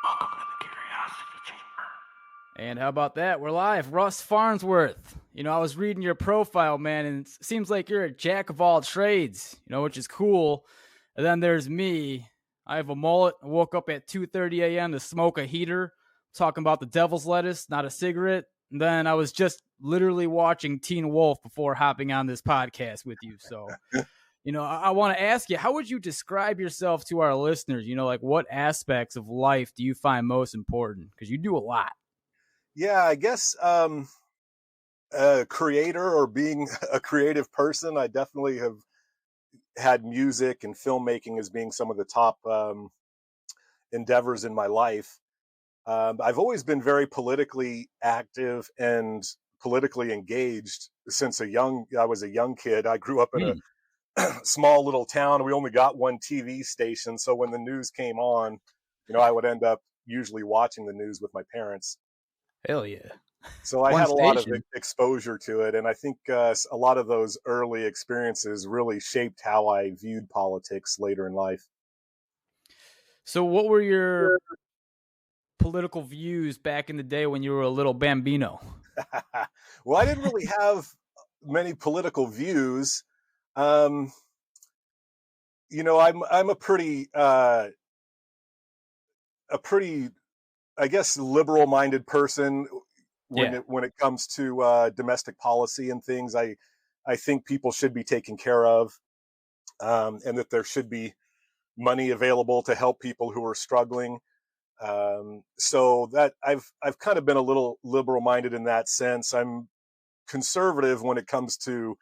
Welcome to the Curiosity Chamber. And how about that? We're live. Russ Farnsworth. I was reading your profile, man, and it seems like you're a jack of all trades, which is cool. And then there's me. I have a mullet. I woke up at 2:30 a.m. to smoke a heater, talking about the devil's lettuce, not a cigarette. And then I was just literally watching Teen Wolf before hopping on this podcast with you. So, I want to ask you, how would you describe yourself to our listeners? Like what aspects of life do you find most important? Because you do a lot. Yeah, I guess a creator or being a creative person, I definitely have had music and filmmaking as being some of the top endeavors in my life. I've always been very politically active and politically engaged since I was a young kid. I grew up in a small little town. We only got one TV station. So when the news came on, I would end up usually watching the news with my parents. Hell yeah. So I had a lot of exposure to it. And I think a lot of those early experiences really shaped how I viewed politics later in life. So what were your political views back in the day when you were a little bambino? Well, I didn't really have many political views. I'm a pretty, I guess, liberal-minded person when it comes to domestic policy and things. I think people should be taken care of, and that there should be money available to help people who are struggling. So that I've kind of been a little liberal-minded in that sense. I'm conservative when it comes to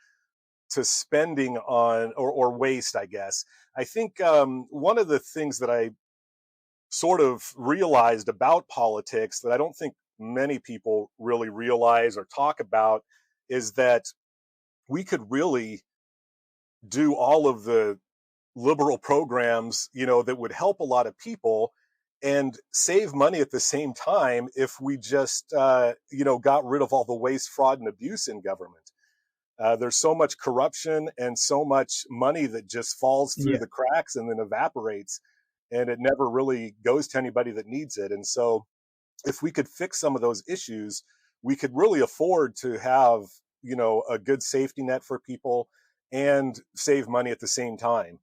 spending on or waste, I guess. I think one of the things that I sort of realized about politics that I don't think many people really realize or talk about is that we could really do all of the liberal programs, that would help a lot of people and save money at the same time if we just, got rid of all the waste, fraud, and abuse in government. There's so much corruption and so much money that just falls through the cracks and then evaporates, and it never really goes to anybody that needs it. And so if we could fix some of those issues, we could really afford to have, a good safety net for people and save money at the same time.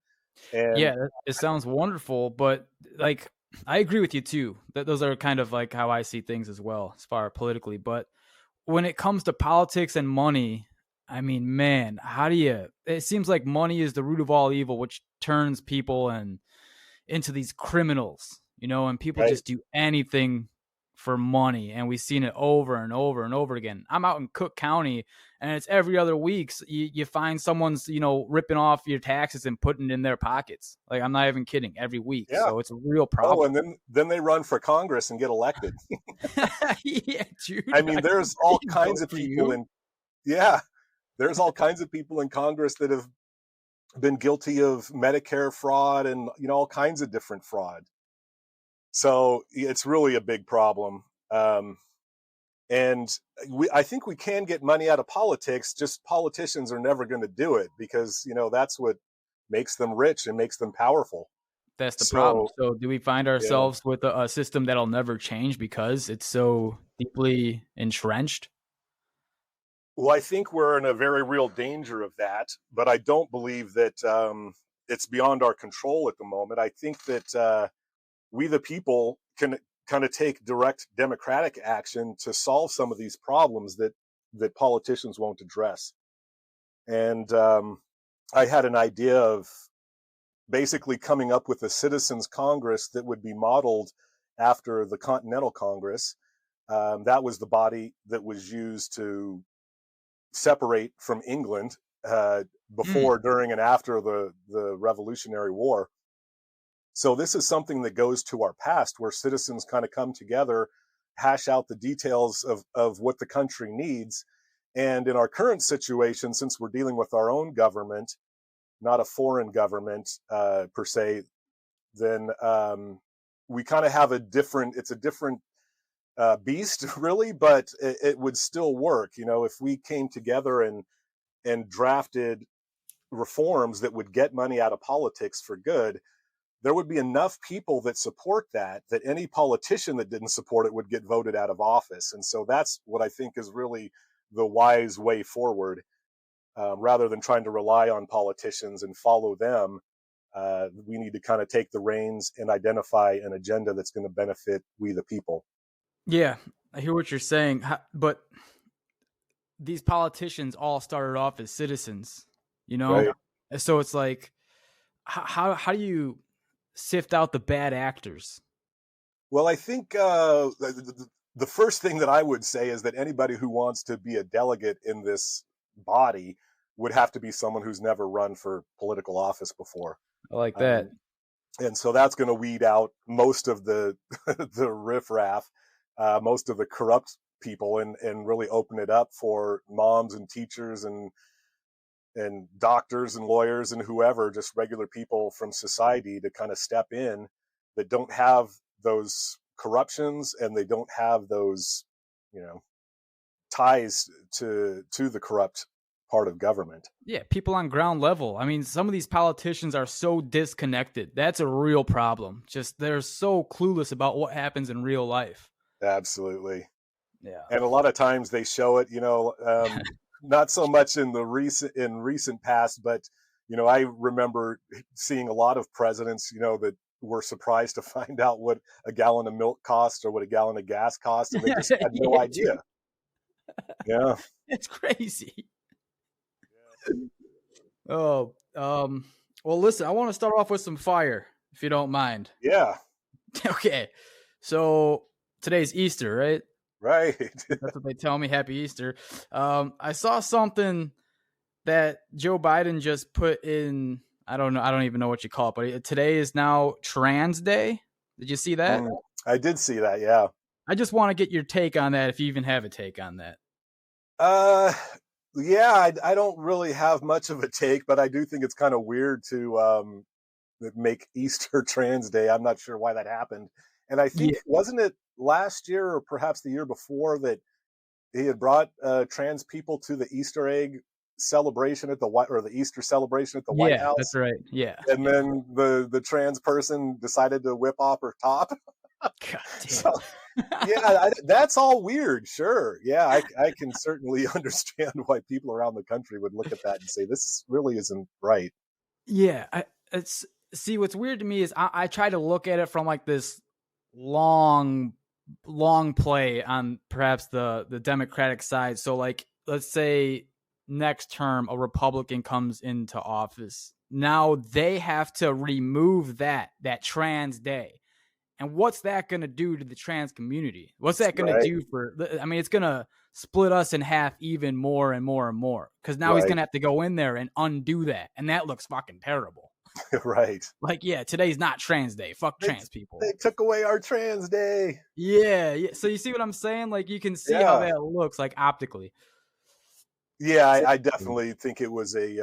And yeah, it sounds wonderful, but I agree with you too. That those are kind of like how I see things as well, as far as politically. But when it comes to politics and money, I mean, man, it seems like money is the root of all evil, which turns people into these criminals, and people just do anything for money. And we've seen it over and over and over again. I'm out in Cook County, and it's every other week. So you find someone's, ripping off your taxes and putting it in their pockets. Like, I'm not even kidding, every week. Yeah. So it's a real problem. Oh, and then they run for Congress and get elected. Yeah, dude. I mean, there's all kinds of people there's all kinds of people in Congress that have been guilty of Medicare fraud and, all kinds of different fraud. So it's really a big problem. And I think we can get money out of politics, just politicians are never going to do it because, that's what makes them rich and makes them powerful. That's the problem. So do we find ourselves with a system that'll never change because it's so deeply entrenched? Well, I think we're in a very real danger of that, but I don't believe that it's beyond our control at the moment. I think that we, the people, can kind of take direct democratic action to solve some of these problems that politicians won't address. And I had an idea of basically coming up with a citizens' Congress that would be modeled after the Continental Congress. That was the body that was used to separate from England before, during, and after the Revolutionary War. So this is something that goes to our past, where citizens kind of come together, hash out the details of what the country needs. And in our current situation, since we're dealing with our own government, not a foreign government per se, then we kind of have a different beast, really, but it would still work. If we came together and drafted reforms that would get money out of politics for good, there would be enough people that support that any politician that didn't support it would get voted out of office. And so that's what I think is really the wise way forward, rather than trying to rely on politicians and follow them. We need to kind of take the reins and identify an agenda that's going to benefit we the people. Yeah, I hear what you're saying, but these politicians all started off as citizens, you know? Right. So it's like, how do you sift out the bad actors? Well, I think the first thing that I would say is that anybody who wants to be a delegate in this body would have to be someone who's never run for political office before. I like that. And so that's going to weed out most of the the riffraff, most of the corrupt people, and really open it up for moms and teachers and doctors and lawyers and whoever, just regular people from society, to kind of step in that don't have those corruptions and they don't have those, ties to the corrupt part of government. Yeah, people on ground level. I mean, some of these politicians are so disconnected. That's a real problem. Just they're so clueless about what happens in real life. Absolutely. Yeah. And a lot of times they show it, not so much in recent past, but I remember seeing a lot of presidents, that were surprised to find out what a gallon of milk cost or what a gallon of gas cost, and they just had no idea. Yeah, it's crazy. Oh, well, listen, I want to start off with some fire, if you don't mind. Yeah. Okay, so today's Easter, right? Right. That's what they tell me. Happy Easter. I saw something that Joe Biden just put in. I don't know. I don't even know what you call it, but today is now Trans Day. Did you see that? I did see that. Yeah. I just want to get your take on that, if you even have a take on that. Yeah, I don't really have much of a take, but I do think it's kind of weird to make Easter Trans Day. I'm not sure why that happened. And I think, wasn't it last year or perhaps the year before that he had brought trans people to the Easter egg celebration at the Easter celebration at the White House? That's right. Yeah. And then the trans person decided to whip off her top. God damn. So, yeah, that's all weird. Sure. Yeah, I can certainly understand why people around the country would look at that and say, this really isn't right. Yeah. See, what's weird to me is I try to look at it from like this long play on perhaps the Democratic side. So like, let's say next term a Republican comes into office. Now they have to remove that Trans Day. And what's that going to do to the trans community? What's that going to do for, I mean, it's going to split us in half even more and more and more. Because now he's going to have to go in there and undo that. And that looks fucking terrible. Right. Like, yeah, today's not Trans Day. Fuck trans people. They took away our Trans Day. Yeah. So you see what I'm saying? Like, you can see how that looks, like, optically. Yeah, I definitely think it was it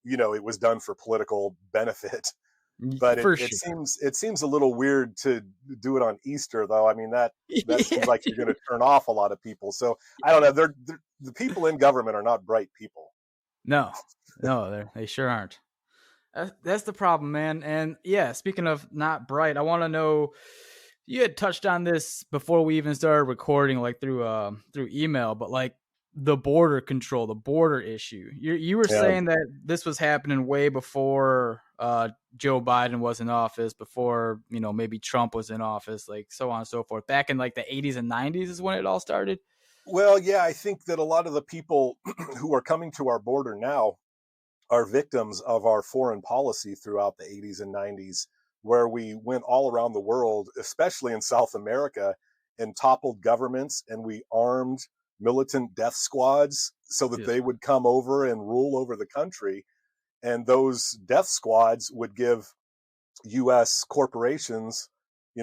was done for political benefit. But it seems a little weird to do it on Easter, though. I mean, that seems like you're going to turn off a lot of people. So I don't know. The people in government are not bright people. No, they sure aren't. That's the problem, man. And yeah, speaking of not bright, I want to know, you had touched on this before we even started recording, like through email, but like the border control, the border issue. You were saying that this was happening way before Joe Biden was in office, before, maybe Trump was in office, like so on and so forth. Back in like the 80s and 90s is when it all started. Well, yeah, I think that a lot of the people who are coming to our border now are victims of our foreign policy throughout the 80s and 90s, where we went all around the world, especially in South America, and toppled governments, and we armed militant death squads so that they would come over and rule over the country. And those death squads would give U.S. corporations,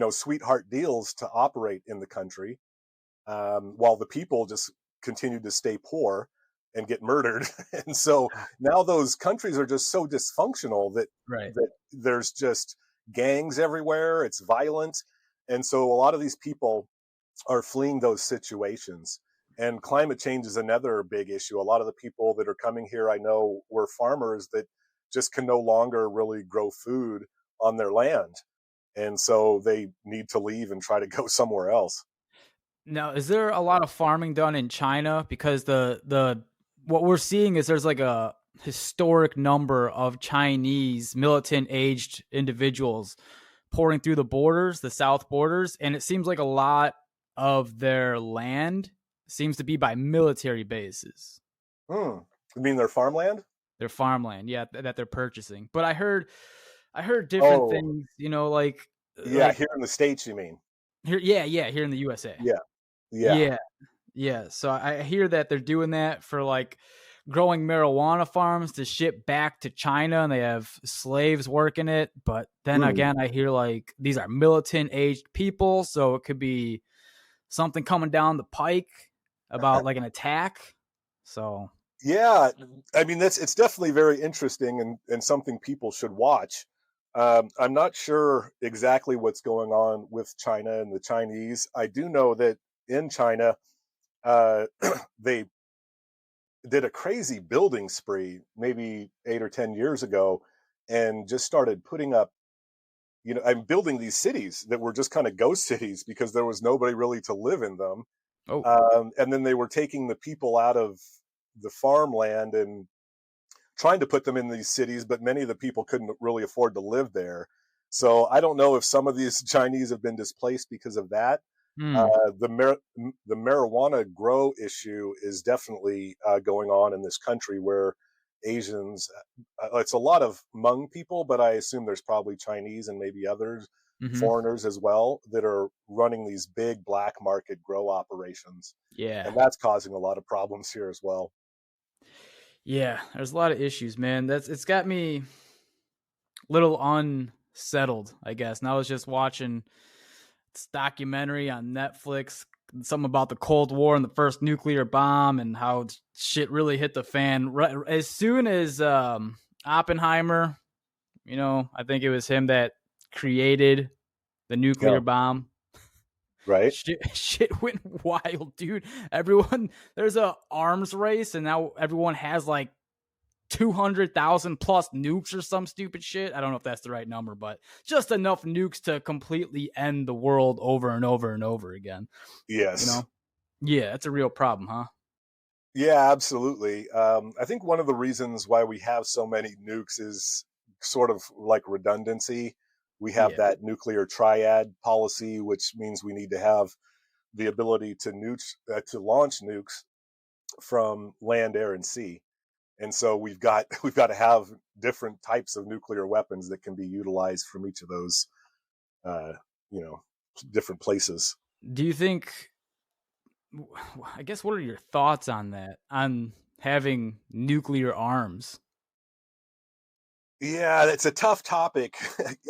sweetheart deals to operate in the country, while the people just continued to stay poor and get murdered. And so now those countries are just so dysfunctional that there's just gangs everywhere. It's violent. And so a lot of these people are fleeing those situations. And climate change is another big issue. A lot of the people that are coming here, I know, were farmers that just can no longer really grow food on their land, and so they need to leave and try to go somewhere else. Now, is there a lot of farming done in China? Because the what we're seeing is there's like a historic number of Chinese militant aged individuals pouring through the borders, the south borders, and it seems like a lot of their land seems to be by military bases. You mean their farmland? Their farmland, yeah, that they're purchasing. But I heard different Oh, things, you know, like yeah, here in the States, you mean? here, yeah, here in the USA. Yeah, yeah. Yeah, yeah. So I hear that they're doing that for like growing marijuana farms to ship back to China, and they have slaves working it. But then Mm. again, I hear like these are militant aged people, so it could be something coming down the pike about like an attack. So Yeah, I mean it's definitely very interesting and something people should watch. I'm not sure exactly what's going on with China and the Chinese. I do know that in China, uh, they did a crazy building spree maybe 8 or 10 years ago, and just started putting up. I'm building these cities that were just kind of ghost cities because there was nobody really to live in them. oh And then they were taking the people out of the farmland and trying to put them in these cities, but many of the people couldn't really afford to live there. So I don't know if some of these Chinese have been displaced because of that. hmm. The marijuana grow issue is definitely going on in this country where Asians, it's a lot of Hmong people, but I assume there's probably Chinese and maybe others, Hmm. foreigners as well, that are running these big black market grow operations. Yeah. And that's causing a lot of problems here as well. Yeah, there's a lot of issues, man. It's got me a little unsettled, I guess. And I was just watching this documentary on Netflix, something about the Cold War and the first nuclear bomb and how shit really hit the fan. Right as soon as Oppenheimer, I think it was him that created the nuclear Yeah. bomb. Right. Shit went wild, dude. Everyone, there's a arms race, and now everyone has like 200,000 plus nukes or some stupid shit. I don't know if that's the right number, but just enough nukes to completely end the world over and over and over again. You Yes. know? Yeah, that's a real problem, huh? Yeah, absolutely. I think one of the reasons why we have so many nukes is sort of like redundancy. We have Yeah. that nuclear triad policy, which means we need to have the ability to launch nukes from land, air, and sea. And so we've got to have different types of nuclear weapons that can be utilized from each of those, uh, you know, different places. Do you think, I guess, what are your thoughts on that? On having nuclear arms? Yeah, it's a tough topic.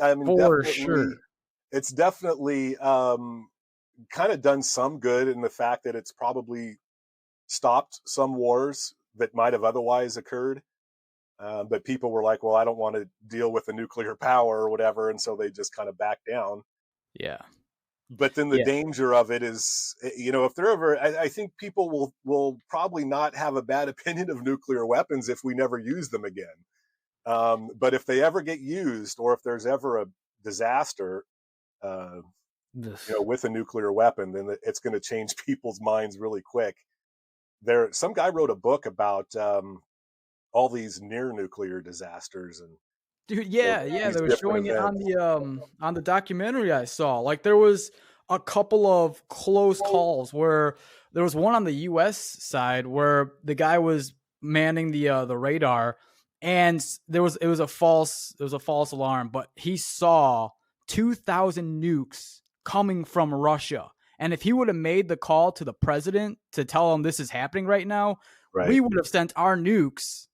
I mean, For sure. it's definitely kind of done some good in the fact that it's probably stopped some wars that might have otherwise occurred. But people were like, well, I don't want to deal with a nuclear power or whatever. And so they just kind of backed down. Yeah. But then the Yeah. danger of it is, if they're ever, I think people will probably not have a bad opinion of nuclear weapons if we never use them again. But if they ever get used, or if there's ever a disaster, uh, with a nuclear weapon, then it's going to change people's minds really quick. Some guy wrote a book about all these near nuclear disasters and Dude, yeah, these they were different showing it events. on the documentary I saw. Like there was a couple of close calls where there was one on the US side where the guy was manning the radar, and it was a false alarm, but he saw 2,000 nukes coming from Russia. And if he would have made the call to the president to tell him this is happening right now, we Right. would have sent our nukes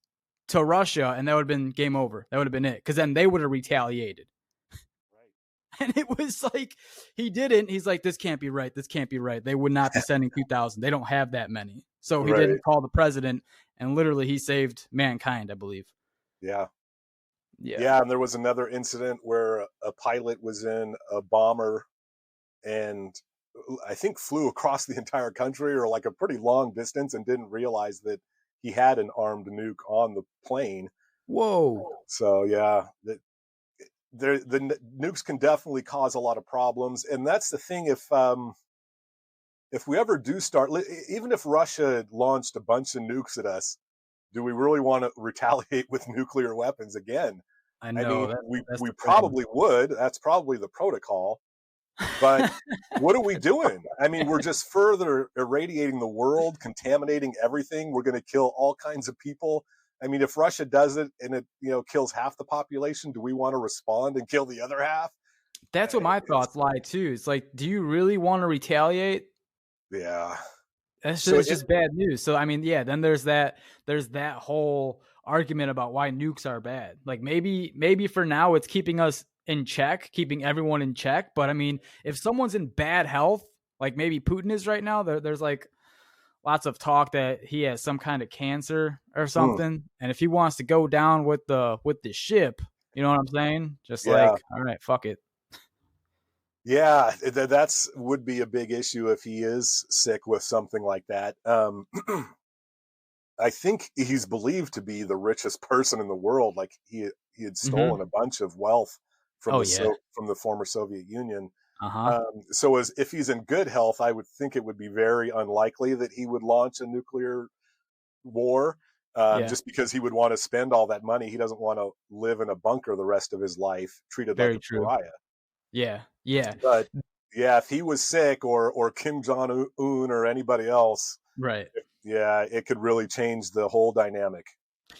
to Russia, and that would have been game over. That would have been it, because then they would have retaliated. And it was like, he didn't. He's like, this can't be right. This can't be right. They would not be sending 2,000. They don't have that many. So he Right. didn't call the president, and literally he saved mankind, I believe. Yeah. Yeah. Yeah. And there was another incident where a pilot was in a bomber and I think flew across the entire country or like a pretty long distance and didn't realize that he had an armed nuke on the plane. Whoa. So yeah, nukes can definitely cause a lot of problems, and that's the thing. If we ever do start, even if Russia launched a bunch of nukes at us, do we really want to retaliate with nuclear weapons again? I I know mean, that's we the thing. probably would. That's probably the protocol. But what are we doing? I mean, we're just further irradiating the world, contaminating everything. We're going to kill all kinds of people. I mean, if Russia does it and it kills half the population, do we want to respond and kill the other half? That's what my thoughts lie too. It's like, do you really want to retaliate? Yeah. That's So just, it's just bad news. So I mean, yeah, then there's that whole argument about why nukes are bad. Like maybe for now it's keeping us in check, keeping everyone in check. But I mean, if someone's in bad health, like maybe Putin is right now, there's like lots of talk that he has some kind of cancer or something. And if he wants to go down with the ship, you know what I'm saying? Just yeah. like, all right, fuck it. Yeah, that's would be a big issue if he is sick with something like that. I think he's believed to be the richest person in the world. Like he had stolen Mm-hmm. a bunch of wealth from Oh yeah. from the former Soviet Union. Uh-huh. So as if he's in good health, I would think it would be very unlikely that he would launch a nuclear war, Yeah. just because he would want to spend all that money. He doesn't want to live in a bunker the rest of his life, treated like Very a true. pariah. Yeah. Yeah. But yeah, if he was sick, or Kim Jong Un or anybody else, Right. yeah, it could really change the whole dynamic.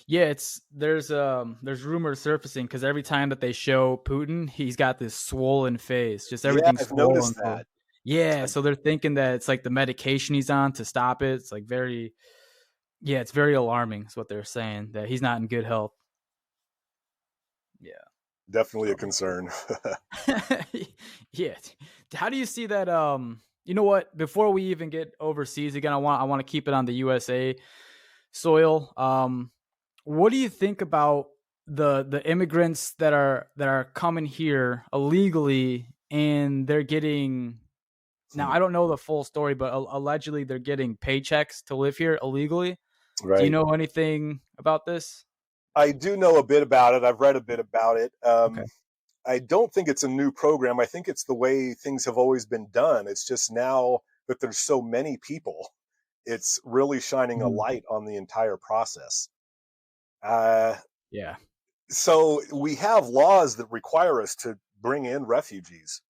Yeah, there's rumors surfacing because every time that they show Putin, he's got this swollen face, just Yeah, everything's I've swollen. noticed So that. yeah, so they're thinking that it's like the medication he's on to stop it. It's like it's very alarming. Is what they're saying, that he's not in good health. Yeah. Definitely a So concern. yeah. How do you see that? You know what? Before we even get overseas again, I want to keep it on the USA soil. What do you think about the immigrants that are coming here illegally, and they're getting, now I don't know the full story, but allegedly they're getting paychecks to live here illegally. Do you Right. know anything about this? I do know a bit about it. I've read a bit about it. Okay. I don't think it's a new program. I think it's the way things have always been done. It's just now that there's so many people, it's really shining a Mhm. light on the entire process. Uh, Yeah. so we have laws that require us to bring in refugees.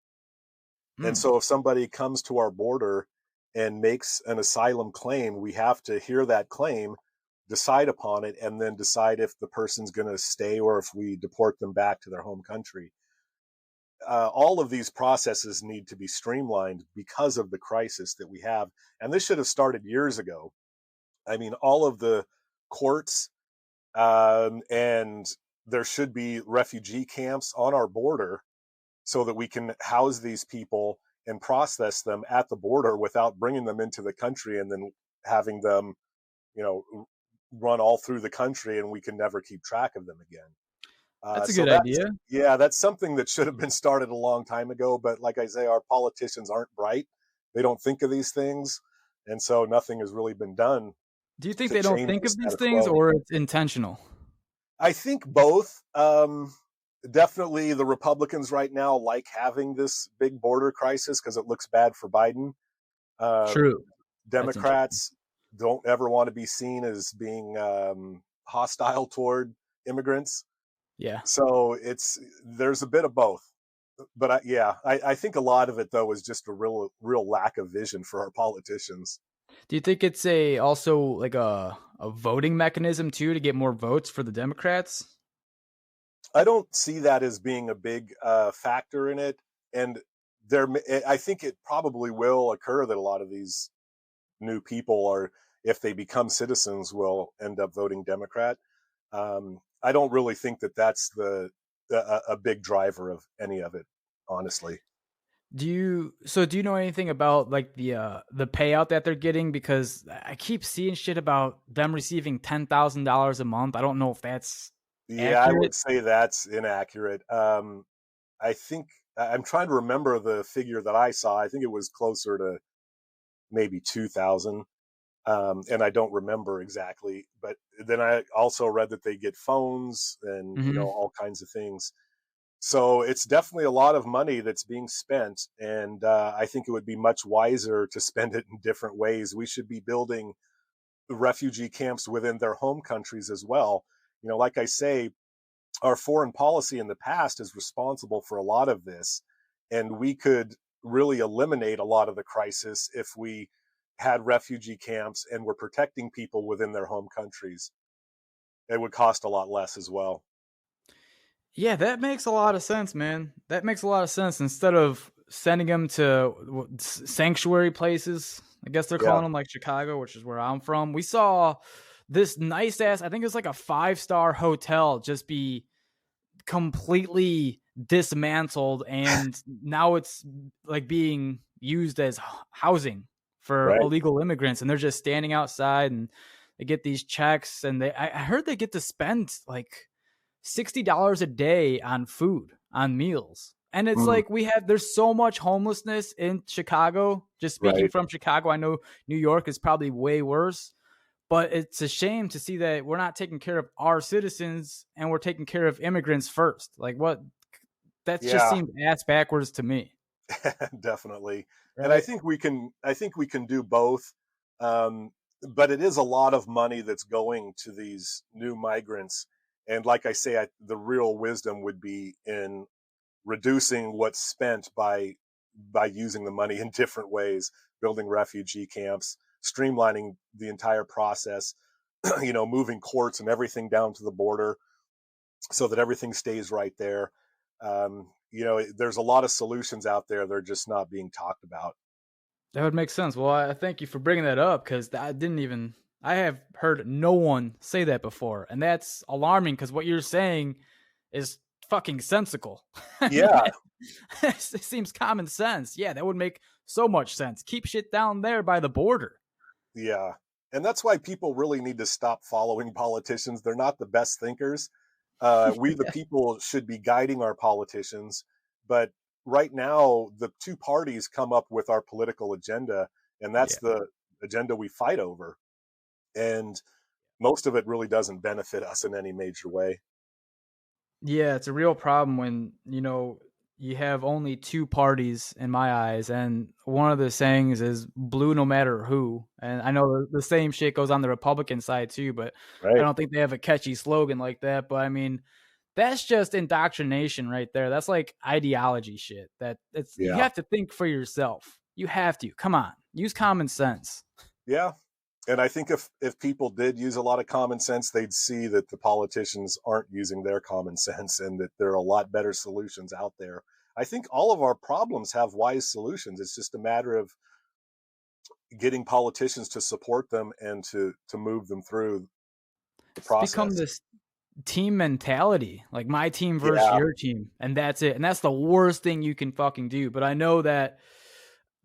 And Mm. so if somebody comes to our border and makes an asylum claim, we have to hear that claim, decide upon it, and then decide if the person's going to stay or if we deport them back to their home country. All of these processes need to be streamlined because of the crisis that we have. And this should have started years ago. I mean, all of the courts, and there should be refugee camps on our border so that we can house these people and process them at the border without bringing them into the country and then having them, you know, run all through the country and we can never keep track of them again. That's a So good that's, idea. yeah, that's something that should have been started a long time ago. But like I say, our politicians aren't bright. They don't think of these things. And so nothing has really been done Do you think to they don't change think the of these status things, quo. or it's intentional? I think both. Definitely the Republicans right now like having this big border crisis because it looks bad for Biden. Uh, True. That's interesting. Democrats don't ever want to be seen as being hostile toward immigrants. Yeah. So there's a bit of both. But I think a lot of it though is just a real lack of vision for our politicians. Do you think it's also like a voting mechanism too, to get more votes for the Democrats? I don't see that as being a big factor in it, and I think it probably will occur that a lot of these new people are, if they become citizens, will end up voting Democrat. I don't really think that that's a big driver of any of it, honestly. Do you know anything about like the payout that they're getting? Because I keep seeing shit about them receiving $10,000 a month. I don't know if that's Yeah, I accurate. would say that's inaccurate. I think I'm trying to remember the figure that I saw. I think it was closer to maybe 2,000. And I don't remember exactly. But then I also read that they get phones and Hmm. all kinds of things. So it's definitely a lot of money that's being spent, and I think it would be much wiser to spend it in different ways. We should be building refugee camps within their home countries as well. Like I say, our foreign policy in the past is responsible for a lot of this, and we could really eliminate a lot of the crisis if we had refugee camps and were protecting people within their home countries. It would cost a lot less as well. Yeah, that makes a lot of sense, man. That makes a lot of sense. Instead of sending them to sanctuary places, I guess they're Yeah, calling them, like Chicago, which is where I'm from. We saw this nice ass, I think it's like a 5-star hotel, just be completely dismantled, and now it's like being used as housing for right. illegal immigrants, and they're just standing outside, and they get these checks, and I heard they get to spend like $60 a day on food, on meals. And it's Mm, like there's so much homelessness in Chicago. Just speaking right. from Chicago, I know New York is probably way worse, but it's a shame to see that we're not taking care of our citizens and we're taking care of immigrants first. Like, what? That just Yeah, seems ass backwards to me, definitely. And I right? think we can. I think we can do both. Um, but it is a lot of money that's going to these new migrants. And like I say, the real wisdom would be in reducing what's spent by using the money in different ways, building refugee camps, streamlining the entire process, moving courts and everything down to the border so that everything stays right there. There's a lot of solutions out there. They're just not being talked about. That would make sense. Well, I thank you for bringing that up, because I have heard no one say that before. And that's alarming, because what you're saying is fucking sensical. I mean, Yeah, it seems common sense. Yeah, that would make so much sense. Keep shit down there by the border. yeah. And that's why people really need to stop following politicians. They're not the best thinkers. We, the people, should be guiding our politicians. But right now, the two parties come up with our political agenda, and that's Yeah. the agenda we fight over. And most of it really doesn't benefit us in any major way. Yeah, it's a real problem when, you have only two parties in my eyes, and one of the sayings is blue no matter who. And I know the same shit goes on the Republican side too, but I Right. don't think they have a catchy slogan like that. But I mean, that's just indoctrination right there. That's like ideology shit. You Yeah. have to think for yourself. You have to. Come on. Use common sense. Yeah. And I think if people did use a lot of common sense, they'd see that the politicians aren't using their common sense and that there are a lot better solutions out there. I think all of our problems have wise solutions. It's just a matter of getting politicians to support them and to move them through the It's become process. this team mentality, like my team versus Yeah. your team, and that's it. And that's the worst thing you can fucking do. But I know that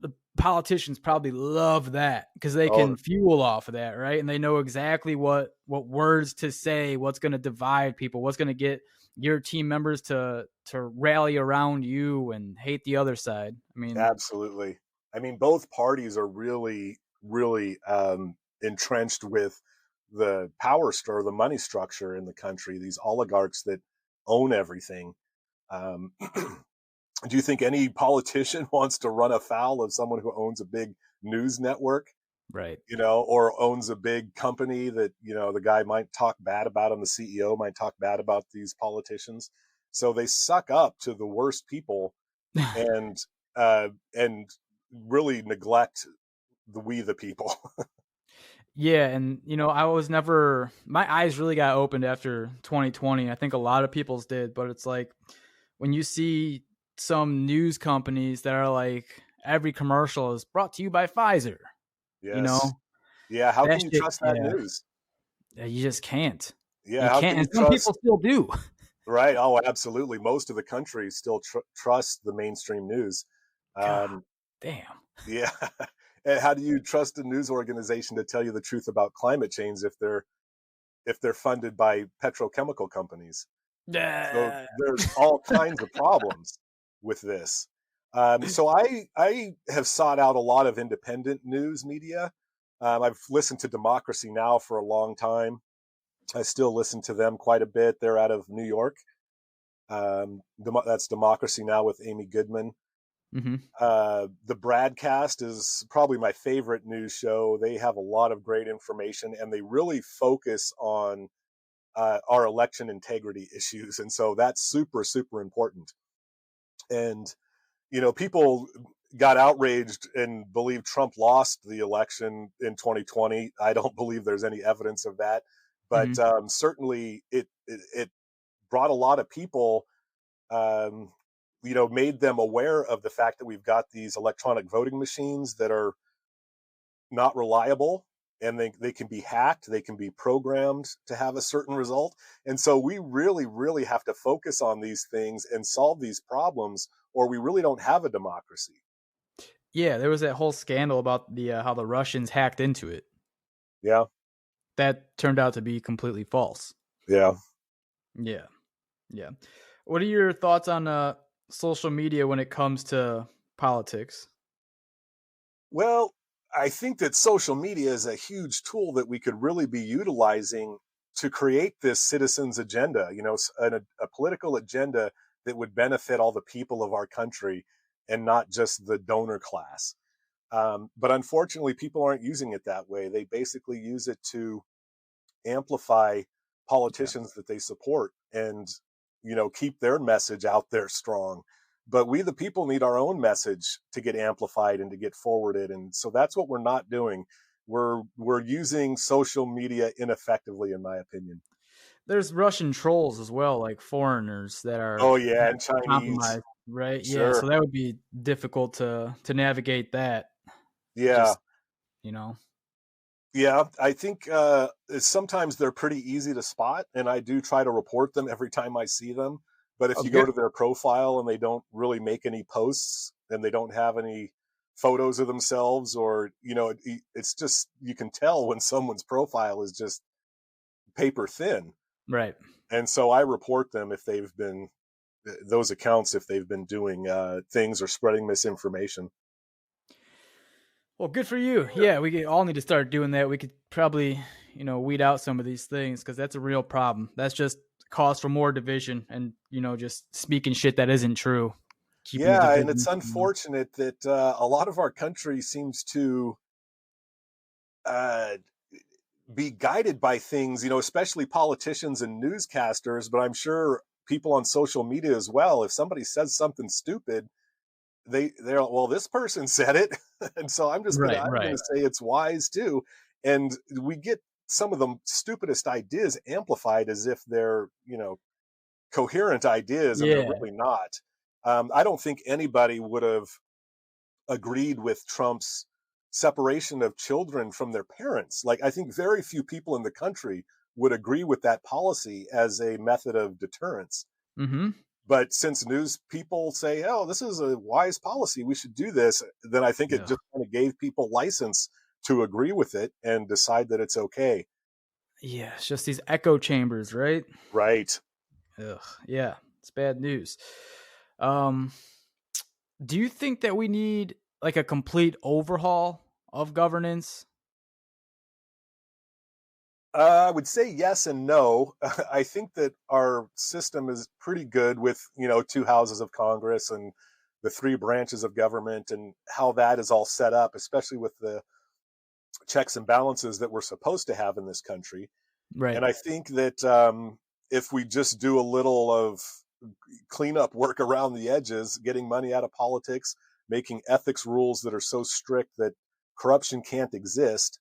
the politicians probably love that, because they Oh, can fuel off of that, right? And they know exactly what words to say, what's going to divide people, what's going to get your team members to rally around you and hate the other side. I mean, absolutely. I mean, both parties are really, really entrenched with the the money structure in the country, these oligarchs that own everything. Um, do you think any politician wants to run afoul of someone who owns a big news network, right. or owns a big company that, the guy might talk bad about him, the CEO might talk bad about these politicians. So they suck up to the worst people and and really neglect the people. Yeah, and I was never my eyes really got opened after 2020. I think a lot of people's did, but it's like when you see some news companies that are like every commercial is brought to you by Pfizer, you Yes. know, Yeah. How that can you shit, trust that yeah, news? yeah, you just can't. Yeah. You How can't, can and you some people trust? still do. Right. Oh, absolutely. Most of the country still trust the mainstream news. God Um, damn. yeah. And how do you trust a news organization to tell you the truth about climate change if they're funded by petrochemical companies? So Yeah. there's all kinds of problems with this. So I have sought out a lot of independent news media. I've listened to Democracy Now! For a long time. I still listen to them quite a bit. They're out of New York. That's Democracy Now! With Amy Goodman. Mm-hmm. The Broadcast is probably my favorite news show. They have a lot of great information, and they really focus on our election integrity issues, and so that's super, super important. And people got outraged and believed Trump lost the election in 2020. I don't believe there's any evidence of that, but Mm-hmm. certainly it brought a lot of people, um, made them aware of the fact that we've got these electronic voting machines that are not reliable, and they can be hacked, they can be programmed to have a certain result. And so we really, really have to focus on these things and solve these problems, or we really don't have a democracy. Yeah, there was that whole scandal about the how the Russians hacked into it. Yeah. That turned out to be completely false. Yeah. Yeah. Yeah. What are your thoughts on social media when it comes to politics? Well, I think that social media is a huge tool that we could really be utilizing to create this citizens agenda, a political agenda that would benefit all the people of our country and not just the donor class. But unfortunately, people aren't using it that way. They basically use it to amplify Yeah. politicians that they support and keep their message out there strong. But we the people need our own message to get amplified and to get forwarded, and so that's what we're not doing. We're using social media ineffectively, in my opinion. There's Russian trolls as well, like foreigners that Oh are yeah, and Chinese. compromised, right? Yeah, Sure. so that would be difficult to navigate that. Yeah. Just, you know. Yeah, I think sometimes they're pretty easy to spot, and I do try to report them every time I see them. But if Oh, you go good. to their profile and they don't really make any posts and they don't have any photos of themselves, or it's just, you can tell when someone's profile is just paper thin. Right. And so I report them if they've been those accounts, if they've been doing things or spreading misinformation. Well, good for you. Yeah, all need to start doing that. We could probably, weed out some of these things because that's a real problem. That's just cause for more division and, just speaking shit that isn't true, keeping the Yeah, and it's division. unfortunate that a lot of our country seems to uh, be guided by things, especially politicians and newscasters, but I'm sure people on social media as well. If somebody says something stupid, they're well, this person said it, and so Right, I'm right. gonna say it's wise too. And we get some of the stupidest ideas amplified as if they're coherent ideas, and they're Yeah. really not. I don't think anybody would have agreed with Trump's separation of children from their parents. Like, I think very few people in the country would agree with that policy as a method of deterrence. Mm-hmm. But since news people say, "Oh, this is a wise policy, we should do this," then I think it Yeah. just kind of gave people license to agree with it and decide that it's okay. Yeah. It's just these echo chambers, right? Right. Ugh. Yeah. It's bad news. Um, do you think that we need like a complete overhaul of governance? I would say yes and no. I think that our system is pretty good with, two houses of Congress and the three branches of government and how that is all set up, especially with the checks and balances that we're supposed to have in this country. Right. And I think that if we just do a little of cleanup work around the edges, getting money out of politics, making ethics rules that are so strict that corruption can't exist,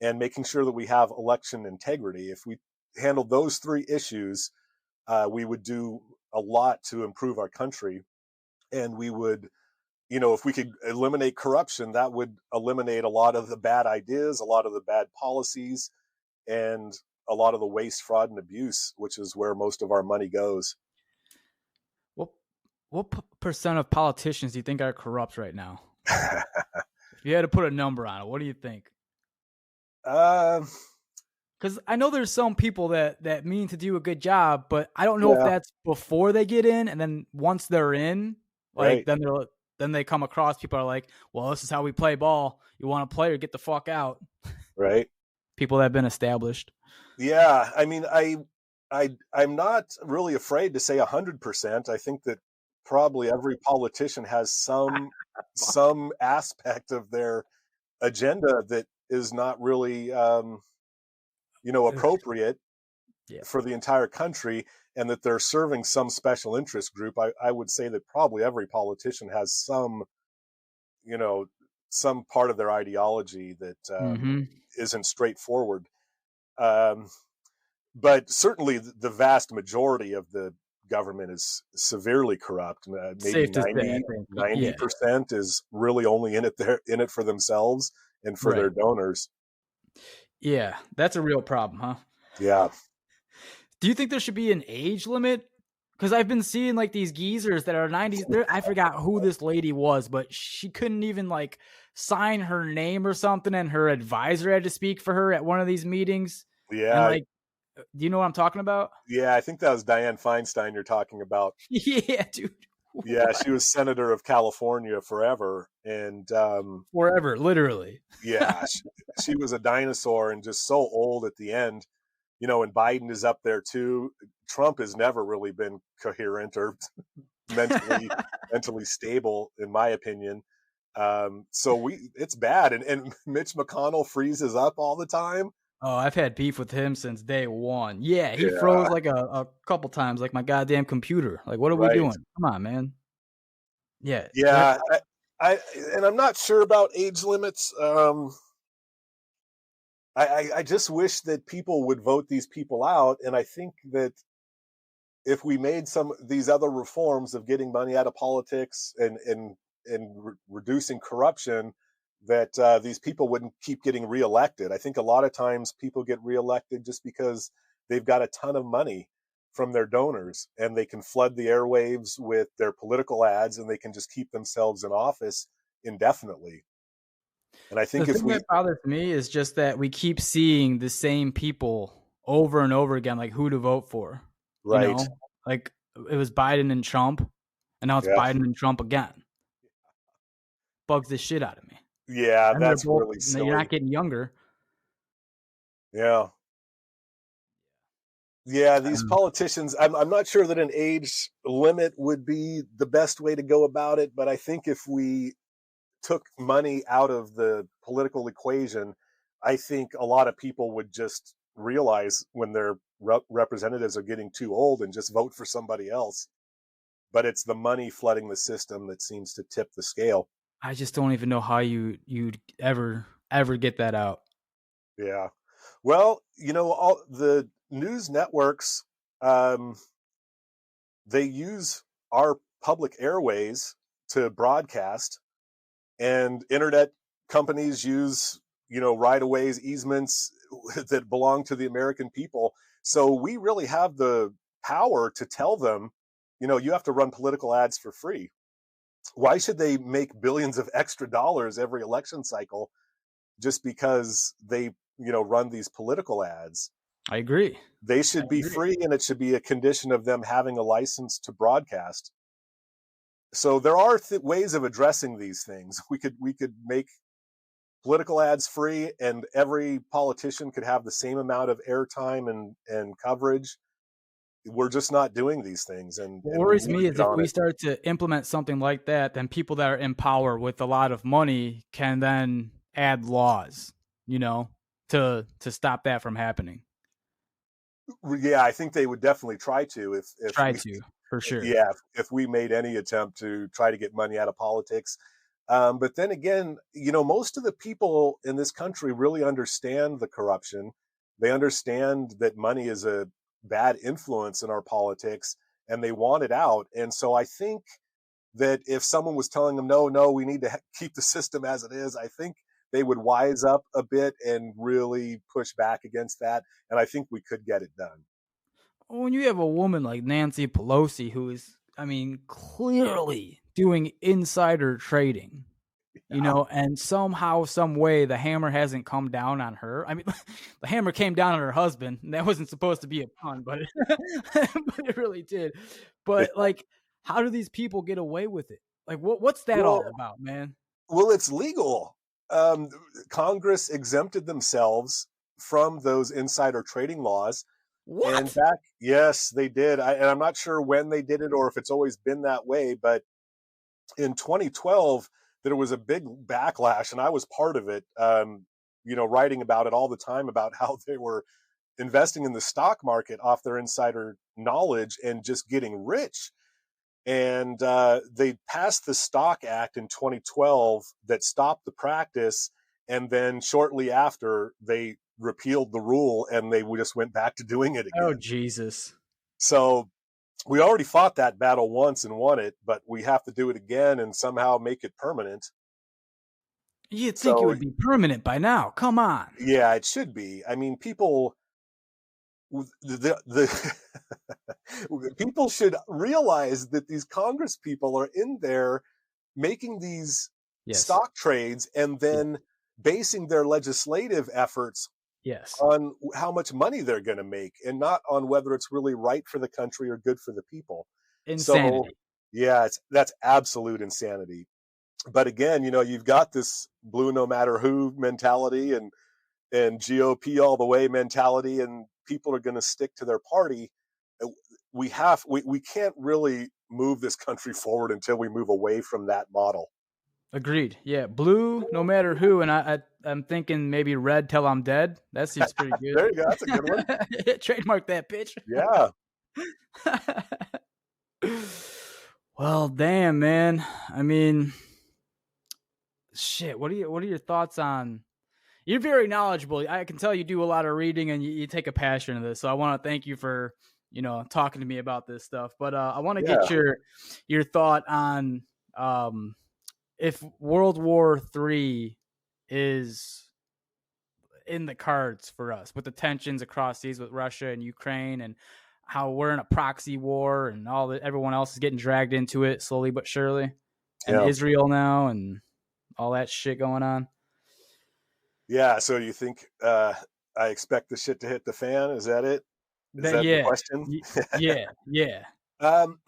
and making sure that we have election integrity. If we handled those three issues, we would do a lot to improve our country. And we would, if we could eliminate corruption, that would eliminate a lot of the bad ideas, a lot of the bad policies, and a lot of the waste, fraud, and abuse, which is where most of our money goes. What percent of politicians do you think are corrupt right now? If you had to put a number on it, what do you think? uh, Because I know there's some people that mean to do a good job, but I don't know if yeah, that's before they get in, and then once they're in, like right, then they come across people are like, well, this is how we play ball. You want to play or get the fuck out. right. People that have been established. Yeah, I mean, I'm not really afraid to say 100%. I think that probably every politician has some aspect of their agenda that is not really appropriate Yeah. for the entire country, and that they're serving some special interest group. I would say that probably every politician has you know some part of their ideology that Mm-hmm. isn't straightforward. Um, but certainly the vast majority of the government is severely corrupt. Maybe Safe to say, I think. ninety Yeah. percent is really only in it for themselves and for their Right. donors. Yeah. That's a real problem, huh? Yeah. Do you think there should be an age limit? Because I've been seeing like these geezers that are 90s. I forgot who this lady was, but she couldn't even like sign her name or something, and her advisor had to speak for her at one of these meetings. And Yeah. like, do you know what I'm talking about? Yeah. I think that was Dianne Feinstein you're talking about. Yeah, dude. Yeah. What? She was senator of California forever. And Forever, literally. yeah, she was a dinosaur and just so old at the end. And Biden is up there too. Trump has never really been coherent or mentally stable, in my opinion. So it's bad. And Mitch McConnell freezes up all the time. Oh, I've had beef with him since day one. Yeah, he Yeah, froze like a couple times, like my goddamn computer. Like, what are we right. doing? Come on, man. Yeah, Yeah, I and I'm not sure about age limits. I just wish that people would vote these people out, and I think that if we made some these other reforms of getting money out of politics and reducing corruption, that these people wouldn't keep getting reelected. I think a lot of times people get reelected just because they've got a ton of money from their donors, and they can flood the airwaves with their political ads, and they can just keep themselves in office indefinitely. And I the think if thing we that bothers me is just that we keep seeing the same people over and over again, like who to vote for. You right, know, like it was Biden and Trump, and now it's yeah, Biden and Trump again. Bugs the shit out of me. yeah, And they're that's both. really You're silly. not getting younger. Yeah. Yeah, these Um, politicians, I'm not sure that an age limit would be the best way to go about it, but I think if we took money out of the political equation, I think a lot of people would just realize when their representatives are getting too old and just vote for somebody else. But it's the money flooding the system that seems to tip the scale. I just don't even know how you'd ever get that out. Yeah. Well, all the news networks, um, they use our public airways to broadcast, and internet companies use right of ways, easements that belong to the American people. So we really have the power to tell them, you have to run political ads for free. Why should they make billions of extra dollars every election cycle just because they run these political ads? I agree. They I should be agree. free, and it should be a condition of them having a license to broadcast. So there are ways of addressing these things. We could make political ads free, and every politician could have the same amount of airtime and coverage. We're just not doing these things, What and we worries need to me is get if on we it. start to implement something like that, then people that are in power with a lot of money can then add laws, you know, to stop that from happening. Yeah, I think they would definitely try to if Try we to, for sure. yeah, if we made any attempt to try to get money out of politics. But then again, most of the people in this country really understand the corruption. They understand that money is a bad influence in our politics, and they want it out. And so I think that if someone was telling them, no, no, we need to keep the system as it is, I think they would wise up a bit and really push back against that. And I think we could get it done. When you have a woman like Nancy Pelosi, who is, I mean, clearly doing insider trading, Yeah. and somehow, some way, the hammer hasn't come down on her. I mean, the hammer came down on her husband, and that wasn't supposed to be a pun, but but it really did. But like, how do these people get away with it? Like, what's that Well, all about, man? well, it's legal. Um, Congress exempted themselves from those insider trading laws. And What? back, yes, they did. And I'm not sure when they did it or if it's always been that way, but in 2012, there was a big backlash, and I was part of it. Writing about it all the time about how they were investing in the stock market off their insider knowledge and just getting rich. And they passed the Stock Act in 2012 that stopped the practice. And then shortly after, they repealed the rule and they just went back to doing it Oh, again. Jesus. So we already fought that battle once and won it, but we have to do it again and somehow make it permanent. You'd think it So would be permanent by now. Come on. yeah, it should be. I mean, people the people should realize that these Congress people are in there making these Yes. stock trades and then basing their legislative efforts Yes. on how much money they're going to make and not on whether it's really right for the country or good for the people. So, Insanity. yeah, that's absolute insanity. But again, you've got this blue no matter who mentality and GOP all the way mentality, and people are going to stick to their party. We can't really move this country forward until we move away from that model. Agreed. Yeah. Blue, no matter who. And I'm thinking maybe red till I'm dead. That seems pretty good. There you go. That's a good one. Trademark that, bitch. Yeah. Well, damn, man. I mean, shit. What are your thoughts on? You're very knowledgeable. I can tell you do a lot of reading and you take a passion in this. So I want to thank you for talking to me about this stuff. But I want to get Yeah. your thought on if World War III is in the cards for us with the tensions across seas with Russia and Ukraine and how we're in a proxy war and everyone else is getting dragged into it slowly but surely, and Yeah. Israel now and all that shit going on. Yeah. So you think I expect the shit to hit the fan? Is that it? Is That that the yeah, question? yeah. um,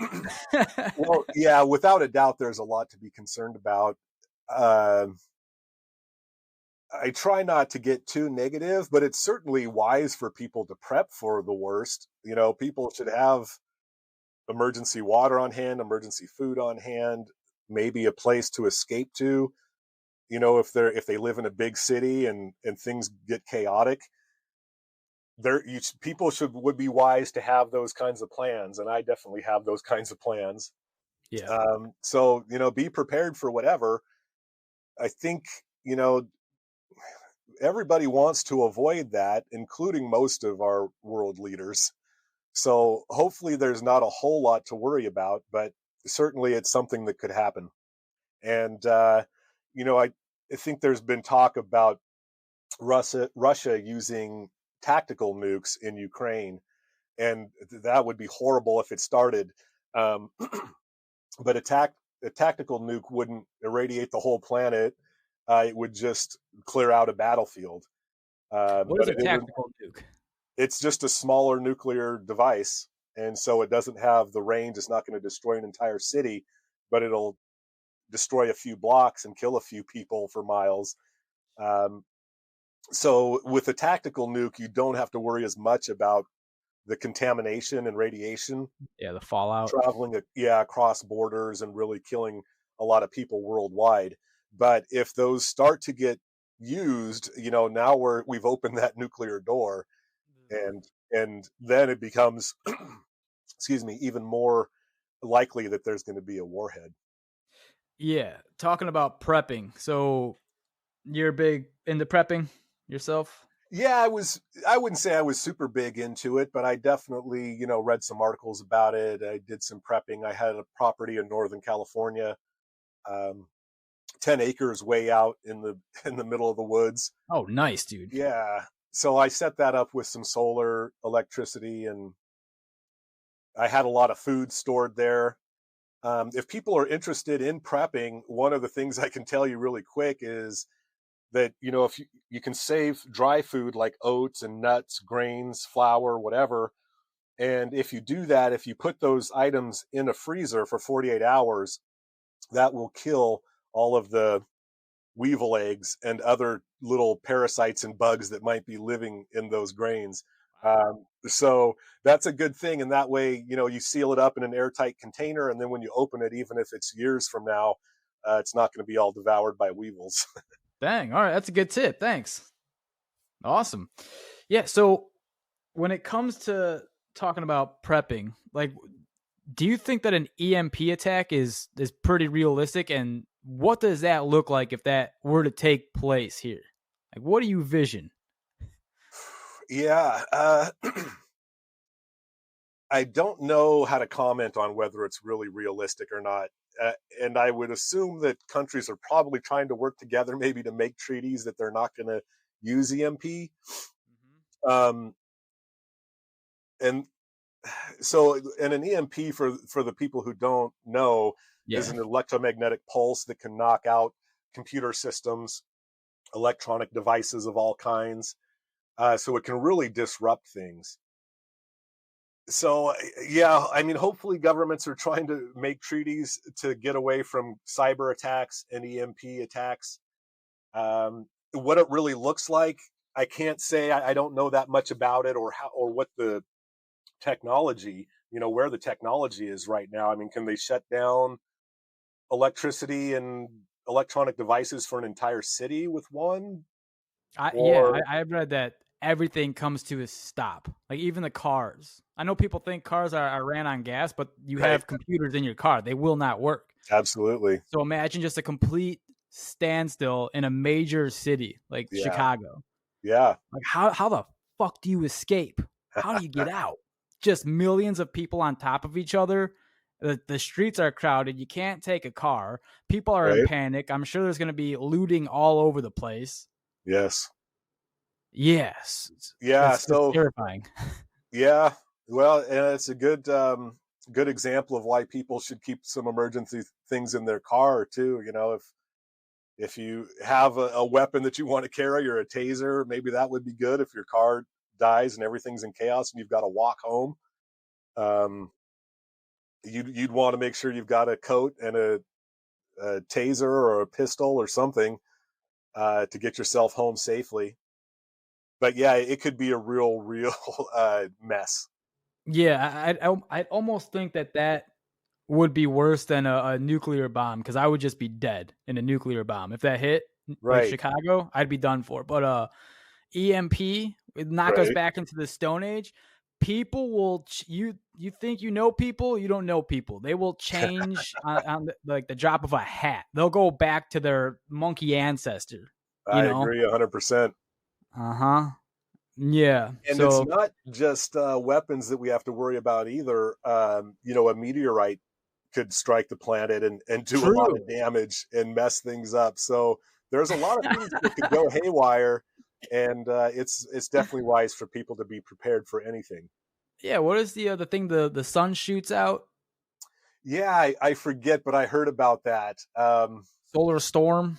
well, yeah, without a doubt, there's a lot to be concerned about. Uh, I try not to get too negative, but it's certainly wise for people to prep for the worst. People should have emergency water on hand, emergency food on hand, maybe a place to escape to. If they live in a big city and things get chaotic, people would be wise to have those kinds of plans, and I definitely have those kinds of plans. Yeah, So be prepared for whatever. I think you know everybody wants to avoid that, including most of our world leaders. So hopefully there's not a whole lot to worry about, but certainly it's something that could happen. And I think there's been talk about Russia using tactical nukes in Ukraine, and that would be horrible if it started. Um, but a tactical nuke wouldn't irradiate the whole planet. It would just clear out a battlefield. what is But a tactical nuke? it's just a smaller nuclear device, and so it doesn't have the range. It's not going to destroy an entire city, but it'll destroy a few blocks and kill a few people for miles. Um, so with a tactical nuke, you don't have to worry as much about the contamination and radiation Yeah, the fallout. traveling across borders and really killing a lot of people worldwide. But if those start to get used, now we've opened that nuclear door, and then it becomes excuse me, even more likely that there's going to be a warhead. Yeah, talking about prepping. So you're big into prepping yourself? Yeah, I wouldn't say I was super big into it, but I definitely, read some articles about it. I did some prepping. I had a property in Northern California, um, 10 acres way out in the in the middle of the woods. Oh, nice, dude. Yeah. So I set that up with some solar electricity, and I had a lot of food stored there. If people are interested in prepping, one of the things I can tell you really quick is that if you can save dry food like oats and nuts, grains, flour, whatever, and if you do that, if you put those items in a freezer for 48 hours, that will kill all of the weevil eggs and other little parasites and bugs that might be living in those grains. So that's a good thing. And that way, you seal it up in an airtight container. And then when you open it, even if it's years from now, it's not going to be all devoured by weevils. Dang. All right. That's a good tip. Thanks. Awesome. Yeah. So when it comes to talking about prepping, like, do you think that an EMP attack is pretty realistic? And what does that look like if that were to take place here? Like, what do you vision? Yeah. I don't know how to comment on whether it's really realistic or not. And I would assume that countries are probably trying to work together, maybe to make treaties that they're not going to use EMP. Um, and so, and an EMP, for the people who don't know, is an electromagnetic pulse that can knock out computer systems, electronic devices of all kinds. So it can really disrupt things. So yeah, I mean, hopefully governments are trying to make treaties to get away from cyber attacks and EMP attacks. What it really looks like, I can't say. I don't know that much about it, or how, or what the technology, where the technology is right now. I mean, can they shut down electricity and electronic devices for an entire city with one? I read that everything comes to a stop. Like even the cars. I know people think cars are ran on gas, but you Right. have computers in your car. They will not work. Absolutely. So imagine just a complete standstill in a major city like Yeah. Chicago. Yeah. Like how the fuck do you escape? How do you get out? Just millions of people on top of each other. The streets are crowded. You can't take a car. People are in Right. panic. I'm sure there's going to be looting all over the place. Yes. Yes. Yeah. It's So terrifying. yeah, well, and it's a good example of why people should keep some emergency things in their car too. If you have a weapon that you want to carry, or a taser, maybe that would be good if your car dies and everything's in chaos and you've got to walk home. Um, you'd want to make sure you've got a coat and a taser or a pistol or something to get yourself home safely. But yeah, it could be a real mess. Yeah, I'd almost think that would be worse than a nuclear bomb because I would just be dead in a nuclear bomb. If that hit like Right. Chicago, I'd be done for. But EMP would knock us Right. back into the Stone Age. People will you think you know people, you don't know people. They will change on like the drop of a hat. They'll go back to their monkey ancestor. You I know. agree 100%. Uh-huh. Yeah. And it's So not just weapons that we have to worry about either. A meteorite could strike the planet and do a lot true. of damage and mess things up. So there's a lot of things that could go haywire, and it's definitely wise for people to be prepared for anything. Yeah, what is the thing the sun shoots out? Yeah, I forget, but I heard about that. Solar storm?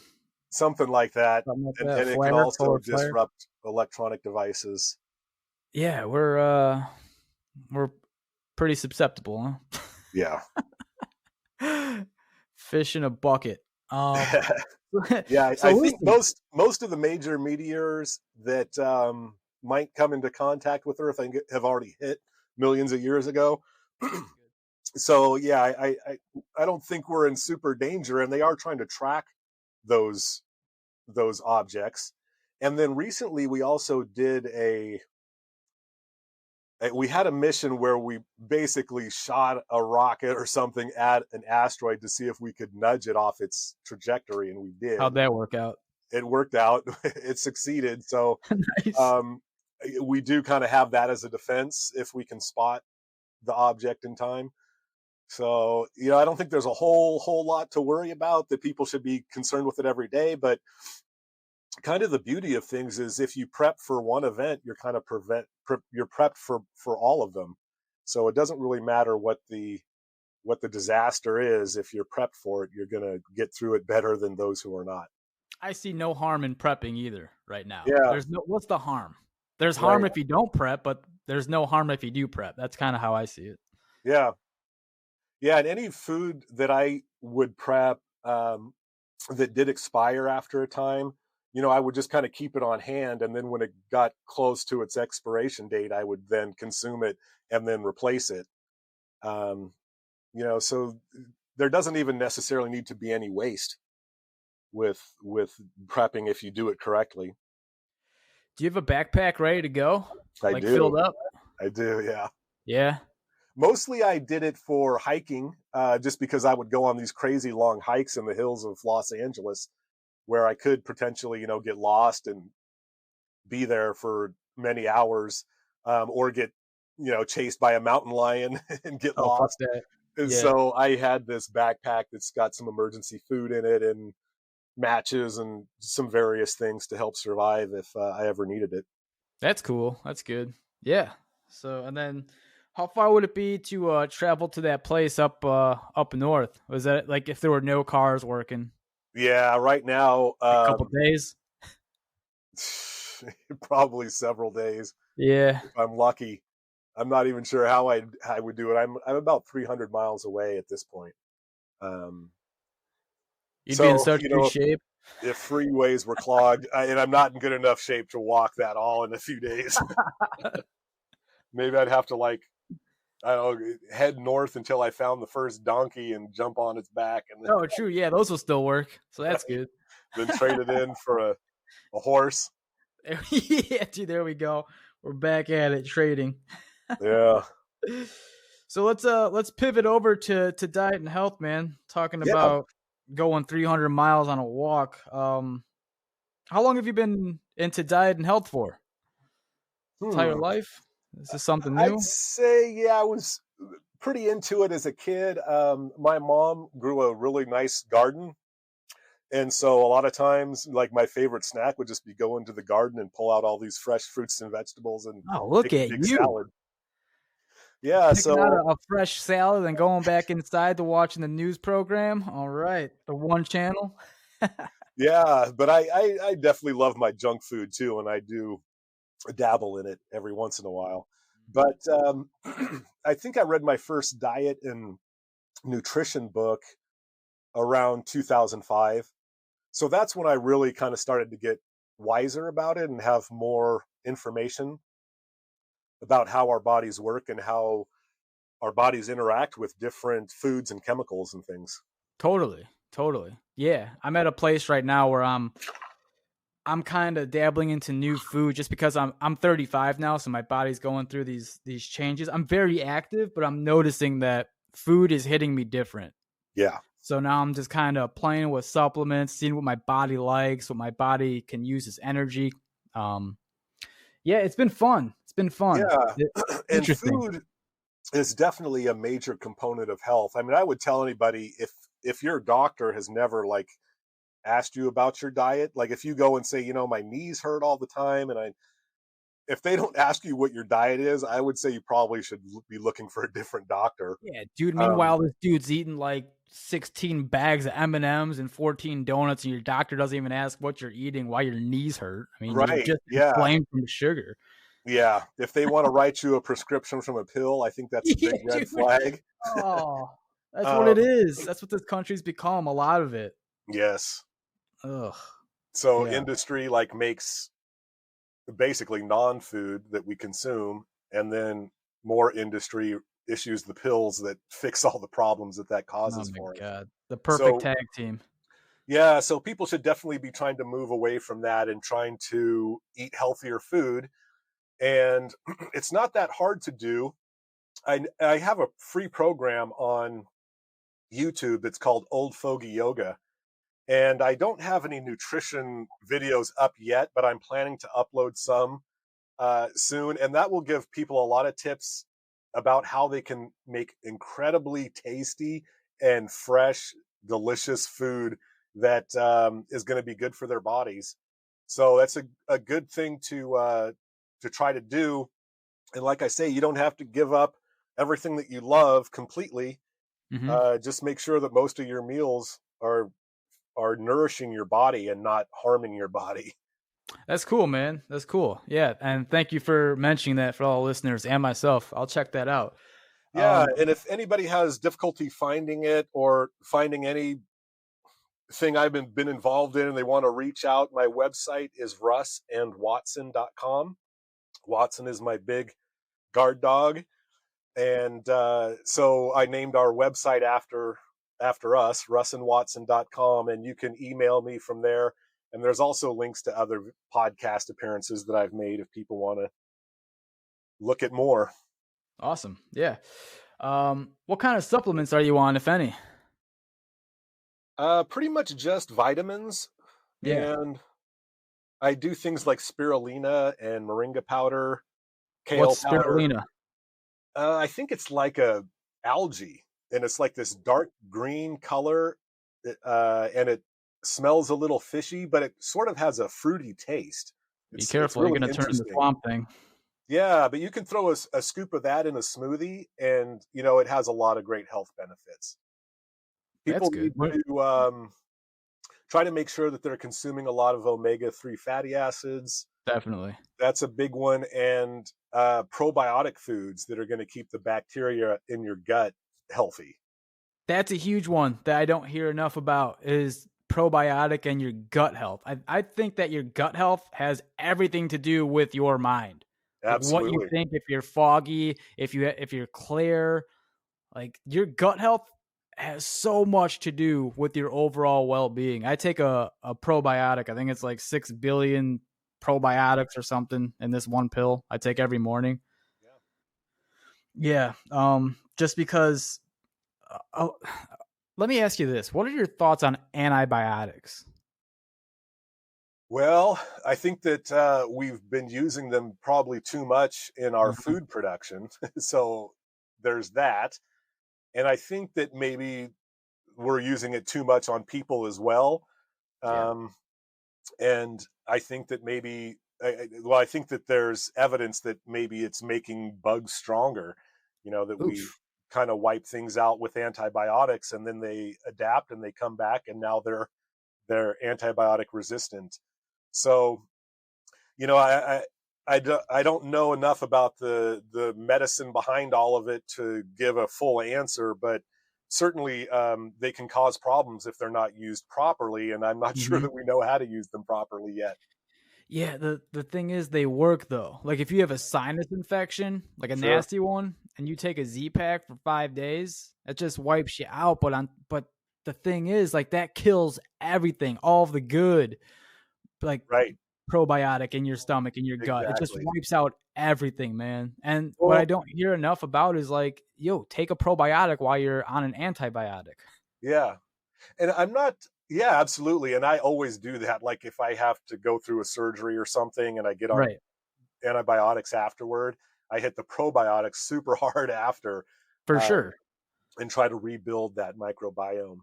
Something like that, Something like and, that. and it can Flare, also solar flare. disrupt electronic devices. Yeah, we're pretty susceptible, Yeah. huh? Fish in a bucket. Yeah, I So think listen, most of the major meteors that might come into contact with Earth have already hit millions of years ago. So yeah, I don't think we're in super danger, and they are trying to track those those objects. And then recently, we also did we had a mission where we basically shot a rocket or something at an asteroid to see if we could nudge it off its trajectory, and we how'd did. that work out? It worked out. It succeeded. So Nice. um, we do kind of have that as a defense if we can spot the object in time. So I don't think there's a whole lot to worry about, that people should be concerned with it every day. But kind of the beauty of things is, if you prep for one event, you're kind of you're prepped for all of them. So it doesn't really matter what the disaster is. If you're prepped for it, you're going to get through it better than those who are not. I see no harm in prepping either right now. Yeah. There's no what's the harm? There's harm Right. if you don't prep, but there's no harm if you do prep. That's kind of how I see it. Yeah. Yeah. And any food that I would prep that did expire after a time, I would just kind of keep it on hand. And then when it got close to its expiration date, I would then consume it and then replace it. Um, so there doesn't even necessarily need to be any waste with prepping if you do it correctly. Do you have a backpack ready to go? I Like do. filled up? I do. Yeah. Yeah. Mostly I did it for hiking, just because I would go on these crazy long hikes in the hills of Los Angeles where I could potentially, get lost and be there for many hours, or get, chased by a mountain lion and get Oh, fuck lost. that. And Yeah. so I had this backpack that's got some emergency food in it and matches and some various things to help survive if I ever needed it. That's cool. That's good. Yeah. So, and then how far would it be to travel to that place up north? Was that like if there were no cars working? Yeah, right now, A couple days? probably several days Yeah. if I'm lucky. I'm not even sure how I would do it. I'm about 300 miles away at this point. Um, You'd be in so such good shape. if freeways were clogged, and I'm not in good enough shape to walk that all in a few days, maybe I'd have to I don't know, head north until I found the first donkey and jump on its back, and then, Oh, true. Yeah, those will still work. So that's good. then trade it in for a horse. Yeah, dude, there we go. We're back at it trading. Yeah. So let's pivot over to diet and health, man. Talking Yeah. about going 300 miles on a walk. How long have you been into diet and health for? Entire life? Is this something new? I'd say, yeah, I was pretty into it as a kid. My mom grew a really nice garden. And so a lot of times, like, my favorite snack would just be go into the garden and pull out all these fresh fruits and vegetables and Oh, look make a at big you. salad. Yeah, Picking out so a fresh salad and going back inside to watching the news program. All right. The one channel. yeah, but I definitely love my junk food too, and I do dabble in it every once in a while. But I think I read my first diet and nutrition book around 2005. So that's when I really kind of started to get wiser about it and have more information about how our bodies work and how our bodies interact with different foods and chemicals and things. Totally. Yeah. I'm at a place right now where I'm kind of dabbling into new food just because I'm 35 now, so my body's going through these changes. I'm very active, but I'm noticing that food is hitting me different. Yeah. So now I'm just kind of playing with supplements, seeing what my body likes, what my body can use as energy. Yeah, it's been fun. Yeah. And Interesting. food is definitely a major component of health. I mean, I would tell anybody, if your doctor has never asked you about your diet, like if you go and say, my knees hurt all the time, and if they don't ask you what your diet is, I would say you probably should be looking for a different doctor. Yeah, dude. Meanwhile, this dude's eating like 16 bags of M&Ms and 14 donuts, and your doctor doesn't even ask what you're eating, why your knees hurt. I mean, you're Right. just Yeah. inflamed from sugar. Yeah. If they want to write you a prescription from a pill, I think that's a big red flag. Oh, that's what it is. That's what this country's become. A lot of it. Yes. Ugh. So Yeah. industry makes basically non-food that we consume, and then more industry issues the pills that fix all the problems that causes for us. God, the perfect So tag team. yeah, so people should definitely be trying to move away from that and trying to eat healthier food. And it's not that hard to do. I have a free program on YouTube that's called Old Fogey Yoga. And I don't have any nutrition videos up yet, but I'm planning to upload some soon. And that will give people a lot of tips about how they can make incredibly tasty and fresh, delicious food that is going to be good for their bodies. So that's a good thing to try to do. And like I say, you don't have to give up everything that you love completely. Just make sure that most of your meals are nourishing your body and not harming your body. That's cool, man. That's cool. Yeah, and thank you for mentioning that for all listeners and myself. I'll check that out. Yeah, and if anybody has difficulty finding it or finding any thing I've been involved in and they want to reach out, my website is russandwatson.com. Watson is my big guard dog. And so I named our website after us, russandwatson.com, and you can email me from there. And there's also links to other podcast appearances that I've made if people want to look at more. Awesome. Yeah. What kind of supplements are you on, if any? Pretty much just vitamins. Yeah. And I do things like spirulina and moringa powder, kale What's powder. spirulina? I think it's like a algae, and it's like this dark green color, and it smells a little fishy, but it sort of has a fruity taste. Be It's careful, you're really going to turn into interesting. Swamp Thing. Yeah, but you can throw a scoop of that in a smoothie, and it has a lot of great health benefits. That's People good. need to try to make sure that they're consuming a lot of omega-3 fatty acids. Definitely. That's a big one. And probiotic foods that are going to keep the bacteria in your gut healthy. That's a huge one that I don't hear enough about is probiotic and your gut health. I think that your gut health has everything to do with your mind. Like Absolutely. what you think, if you're foggy, if you're clear, like your gut health has so much to do with your overall well-being. I take a probiotic. I think it's like 6 billion probiotics or something in this one pill I take every morning. Yeah. Just because let me ask you this. What are your thoughts on antibiotics? Well, I think that we've been using them probably too much in our food production. So there's that. And I think that maybe we're using it too much on people as well. And I think that maybe, I think that there's evidence that maybe it's making bugs stronger, that we kind of wipe things out with antibiotics and then they adapt and they come back and now they're antibiotic resistant. So, I don't know enough about the medicine behind all of it to give a full answer, but certainly they can cause problems if they're not used properly, and I'm not sure that we know how to use them properly yet. Yeah, the thing is they work though. Like if you have a sinus infection, like a nasty one, and you take a Z-Pack for 5 days, it just wipes you out. But the thing is, like that kills everything, all of the good, like probiotic in your stomach, in your gut. It just wipes out everything, man. And what I don't hear enough about is like, take a probiotic while you're on an antibiotic. Yeah. And I'm not, yeah, absolutely. And I always do that. Like if I have to go through a surgery or something and I get on antibiotics afterward, I hit the probiotics super hard after. For sure. And try to rebuild that microbiome.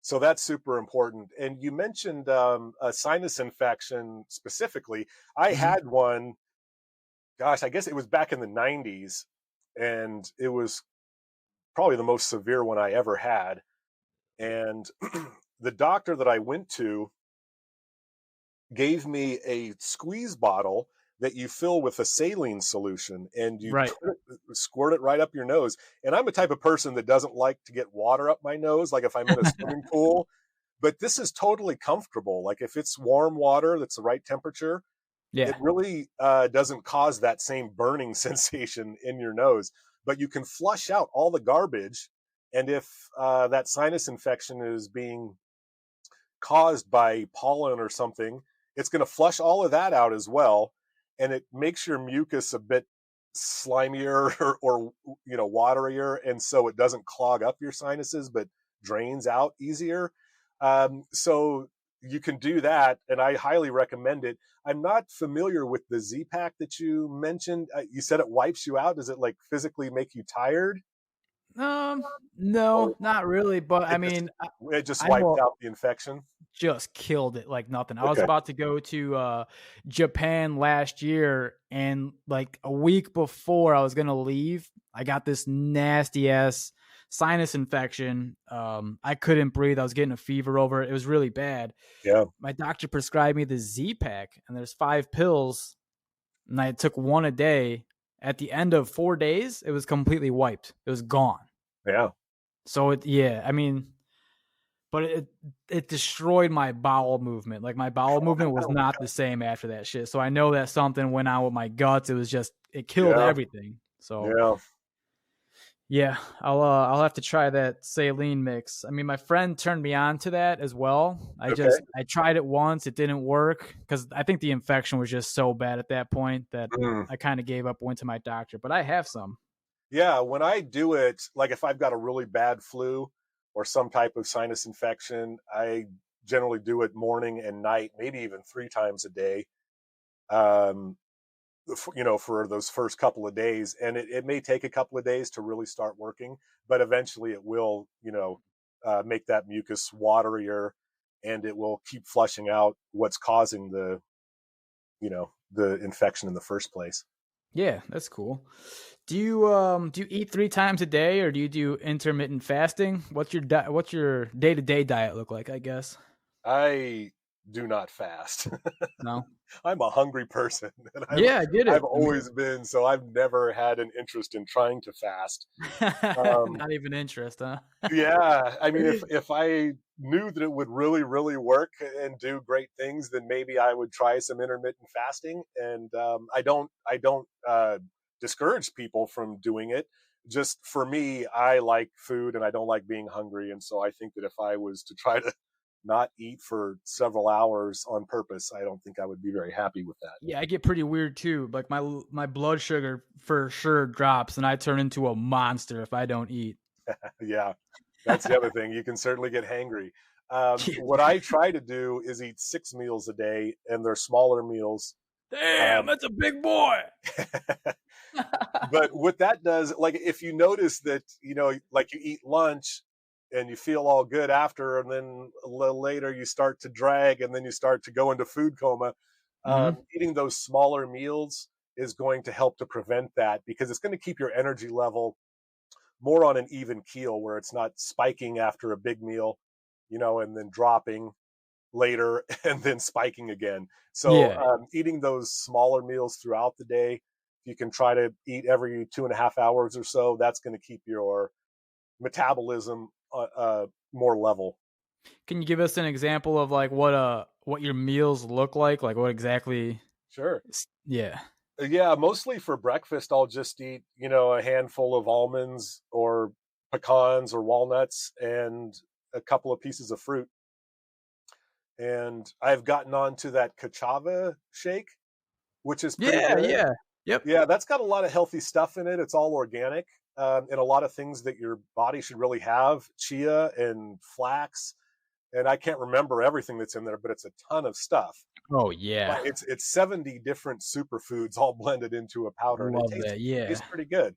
So that's super important. And you mentioned a sinus infection specifically. I had one, gosh, I guess it was back in the 90s. And it was probably the most severe one I ever had. And the doctor that I went to gave me a squeeze bottle that you fill with a saline solution and you squirt it right up your nose. And I'm a type of person that doesn't like to get water up my nose, like if I'm in a swimming pool, but this is totally comfortable. Like if it's warm water, that's the right temperature, it really doesn't cause that same burning sensation in your nose, but you can flush out all the garbage. And if that sinus infection is being caused by pollen or something, it's going to flush all of that out as well. And it makes your mucus a bit slimier or waterier. And so it doesn't clog up your sinuses, but drains out easier. So you can do that. And I highly recommend it. I'm not familiar with the Z-Pack that you mentioned. You said it wipes you out. Does it like physically make you tired? No, not really. But I mean, it just wiped out the infection. Just killed it like nothing. I was about to go to Japan last year, and like a week before I was gonna leave, I got this nasty ass sinus infection. I couldn't breathe. I was getting a fever over it. It was really bad. Yeah. My doctor prescribed me the Z-Pack, and there's 5 pills, and I took one a day. At the end of 4 days, it was completely wiped. It was gone. Yeah. So I mean, but it destroyed my bowel movement. Like my bowel movement was not the same after that shit. So I know that something went on with my guts. It killed Yeah. everything. So Yeah. yeah, I'll have to try that saline mix. I mean, my friend turned me on to that as well. Okay. I tried it once, it didn't work because I think the infection was just so bad at that point that Mm. I kind of gave up, went to my doctor. But I have some. Yeah, when I do it, like if I've got a really bad flu or some type of sinus infection, I generally do it morning and night, maybe even 3 times a day. Um, for those first couple of days, and it may take a couple of days to really start working, but eventually it will, make that mucus waterier, and it will keep flushing out what's causing the infection in the first place. Yeah, that's cool. Do you eat 3 times a day, or do you do intermittent fasting? What's your day-to-day diet look like, I guess? I do not fast. No. I'm a hungry person, and Yeah, I get I've it. I mean, always been. So I've never had an interest in trying to fast. Um, not even interest, huh? yeah, I mean, if I knew that it would really, really work and do great things, then maybe I would try some intermittent fasting. And I don't discourage people from doing it. Just for me, I like food and I don't like being hungry, and so I think that if I was to try to not eat for several hours on purpose, I don't think I would be very happy with that. Yeah, I get pretty weird too. Like my blood sugar for sure drops, and I turn into a monster if I don't eat. Yeah, that's the other thing. You can certainly get hangry. What I try to do is eat 6 meals a day, and they're smaller meals. Damn, Um, that's a big boy. but what that does, like if you notice that, like you eat lunch and you feel all good after, and then a little later you start to drag, and then you start to go into food coma, Hmm. eating those smaller meals is going to help to prevent that, because it's going to keep your energy level more on an even keel, where it's not spiking after a big meal, and then dropping later and then spiking again. So Yeah. eating those smaller meals throughout the day, you can try to eat every 2.5 hours or so. That's going to keep your metabolism more level. Can you give us an example of like what your meals look like? Like what exactly? Sure. Yeah. Yeah, mostly for breakfast, I'll just eat, a handful of almonds or pecans or walnuts and a couple of pieces of fruit. And I've gotten onto that cachava shake, which is pretty Yeah. good. Yeah. Yep. Yeah, that's got a lot of healthy stuff in it. It's all organic, and a lot of things that your body should really have: chia and flax. And I can't remember everything that's in there, but it's a ton of stuff. Oh yeah. Like it's 70 different superfoods all blended into a powder, and it Love tastes that. it Yeah. tastes pretty good.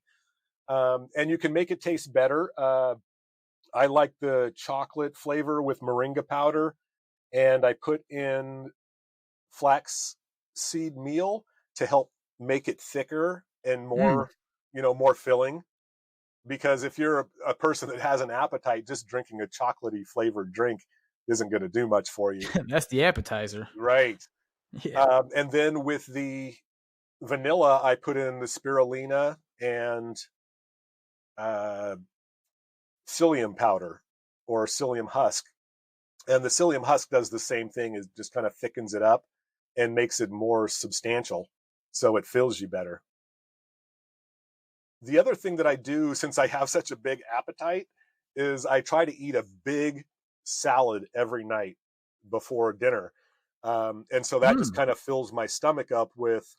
And you can make it taste better. I like the chocolate flavor with moringa powder, and I put in flax seed meal to help make it thicker and Mm. more filling. Because if you're a person that has an appetite, just drinking a chocolatey flavored drink isn't going to do much for you. That's the appetizer. Right. Yeah. And then with the vanilla, I put in the spirulina and uh, psyllium powder or psyllium husk. And the psyllium husk does the same thing, is just kind of thickens it up and makes it more substantial, so it fills you better. The other thing that I do, since I have such a big appetite, is I try to eat a big salad every night before dinner. And so that just Mm. kind of fills my stomach up with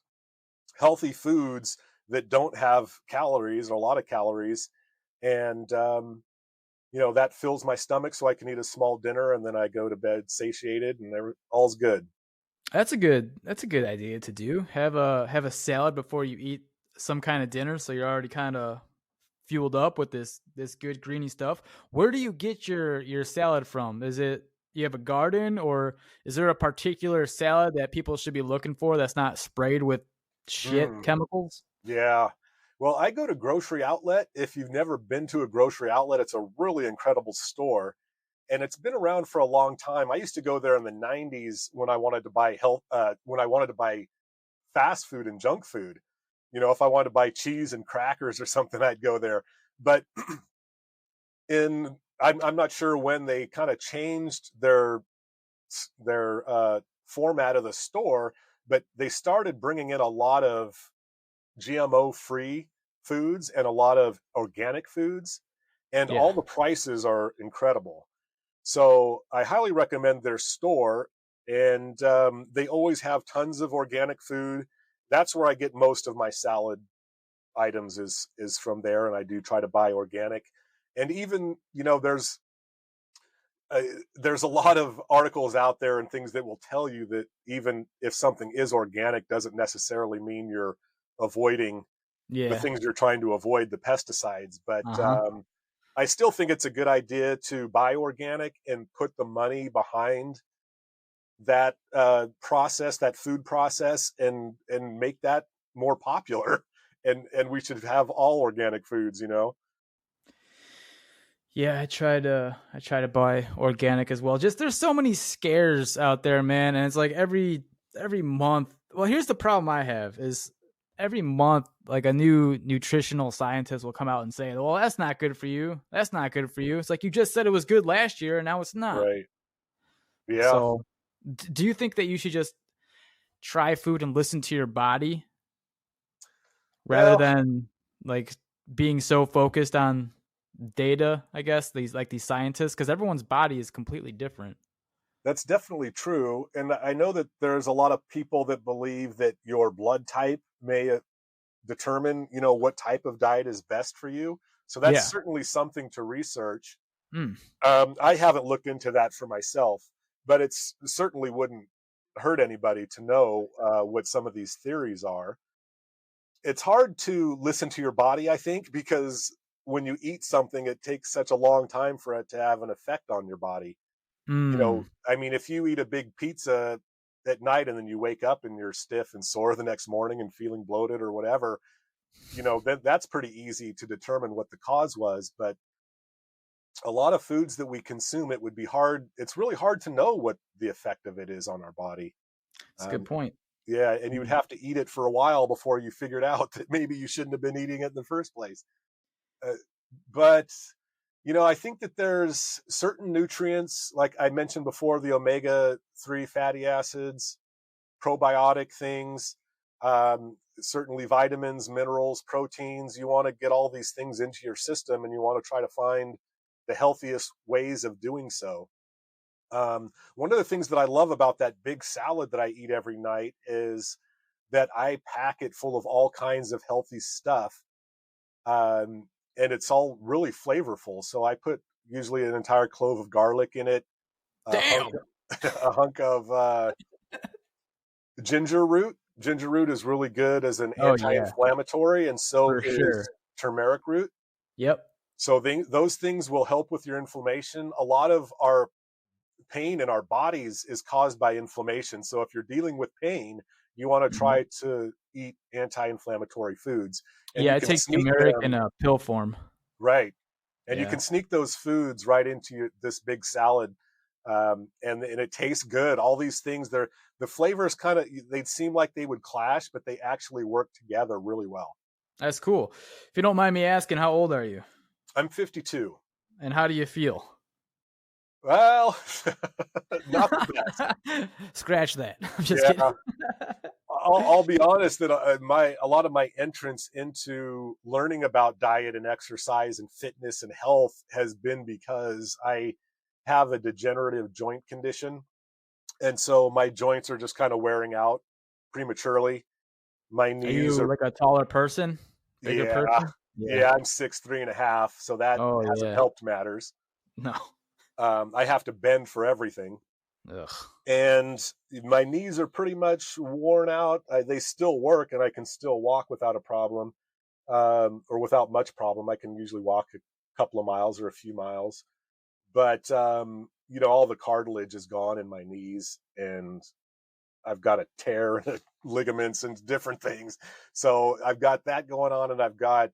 healthy foods that don't have calories or a lot of calories. And, that fills my stomach so I can eat a small dinner, and then I go to bed satiated, and all's good. That's a good idea to do. Have a salad before you eat some kind of dinner, so you're already kind of fueled up with this good greeny stuff. Where do you get your salad from? Is it you have a garden, or is there a particular salad that people should be looking for that's not sprayed with shit Mm. chemicals? Yeah. Well, I go to grocery outlet. If you've never been to a grocery outlet, it's a really incredible store, and it's been around for a long time. I used to go there in the 90s when I wanted to buy when I wanted to buy fast food and junk food. If I wanted to buy cheese and crackers or something, I'd go there. But in I'm not sure when they kind of changed their format of the store, but they started bringing in a lot of GMO free foods and a lot of organic foods, and Yeah. all the prices are incredible. So I highly recommend their store, and they always have tons of organic food. That's where I get most of my salad items is from there, and I do try to buy organic. And even uh, there's a lot of articles out there and things that will tell you that even if something is organic, doesn't necessarily mean you're avoiding the Yeah. things you're trying to avoid, the pesticides. But Uh-huh. I still think it's a good idea to buy organic and put the money behind that process, that food process, and make that more popular. And we should have all organic foods, you know. Yeah, I try to buy organic as well. Just there's so many scares out there, man, and it's like every month. Well, here's the problem I have is every month like a new nutritional scientist will come out and say, "Well, that's not good for you. That's not good for you." It's like you just said it was good last year and now it's not. Right. Yeah. So, do you think that you should just try food and listen to your body rather Well, than like being so focused on data, I guess, these scientists, because everyone's body is completely different. that's definitely true. And I know that there's a lot of people that believe that your blood type may determine, what type of diet is best for you. So that's Yeah. certainly something to research. Mm. I haven't looked into that for myself, but it's certainly wouldn't hurt anybody to know what some of these theories are. It's hard to listen to your body, I think, because when you eat something, it takes such a long time for it to have an effect on your body. Mm. I mean, if you eat a big pizza at night and then you wake up and you're stiff and sore the next morning and feeling bloated or whatever, that's pretty easy to determine what the cause was. But a lot of foods that we consume, it's really hard to know what the effect of it is on our body. It's a good Um, point. yeah, and you would Mm. have to eat it for a while before you figured out that maybe you shouldn't have been eating it in the first place. Uh, but I think that there's certain nutrients, like I mentioned before, the omega-3 fatty acids, probiotic things, certainly vitamins, minerals, proteins. You want to get all these things into your system, and you want to try to find the healthiest ways of doing so. One of the things that I love about that big salad that I eat every night is that I pack it full of all kinds of healthy stuff, and it's all really flavorful. So I put usually an entire clove of garlic in it, a hunk, Damn. a hunk of ginger root. Ginger root is really good as an Oh yeah, anti-inflammatory, and so for is sure. turmeric root. Yep. So those things will help with your inflammation. A lot of our pain in our bodies is caused by inflammation. So if you're dealing with pain, you want to Mhm. try to eat anti-inflammatory foods, and Yeah, you I can take sneak turmeric in them a pill form. right, and you Yeah. can sneak those foods right into this big salad, and it tastes good. All these things, the flavors kind of they'd seem like they would clash, but they actually work together really well. That's cool. If you don't mind me asking, how old are you? I'm 52. And how do you feel? Well, not the best. Scratch that. I'm just kidding. Yeah, I'll be honest that my a lot of my entrance into learning about diet and exercise and fitness and health has been because I have a degenerative joint condition, and so my joints are just kind of wearing out prematurely. My Are knees you are like a taller person? Bigger yeah, person? Yeah. yeah. I'm 6'3.5", so that Oh hasn't yeah. helped matters. No. I have to bend for everything, Ugh. and my knees are pretty much worn out. They still work, and I can still walk without a problem, or without much problem. I can usually walk a couple of miles or a few miles, but all the cartilage is gone in my knees, and I've got a tear in the ligaments and different things. So I've got that going on, and I've got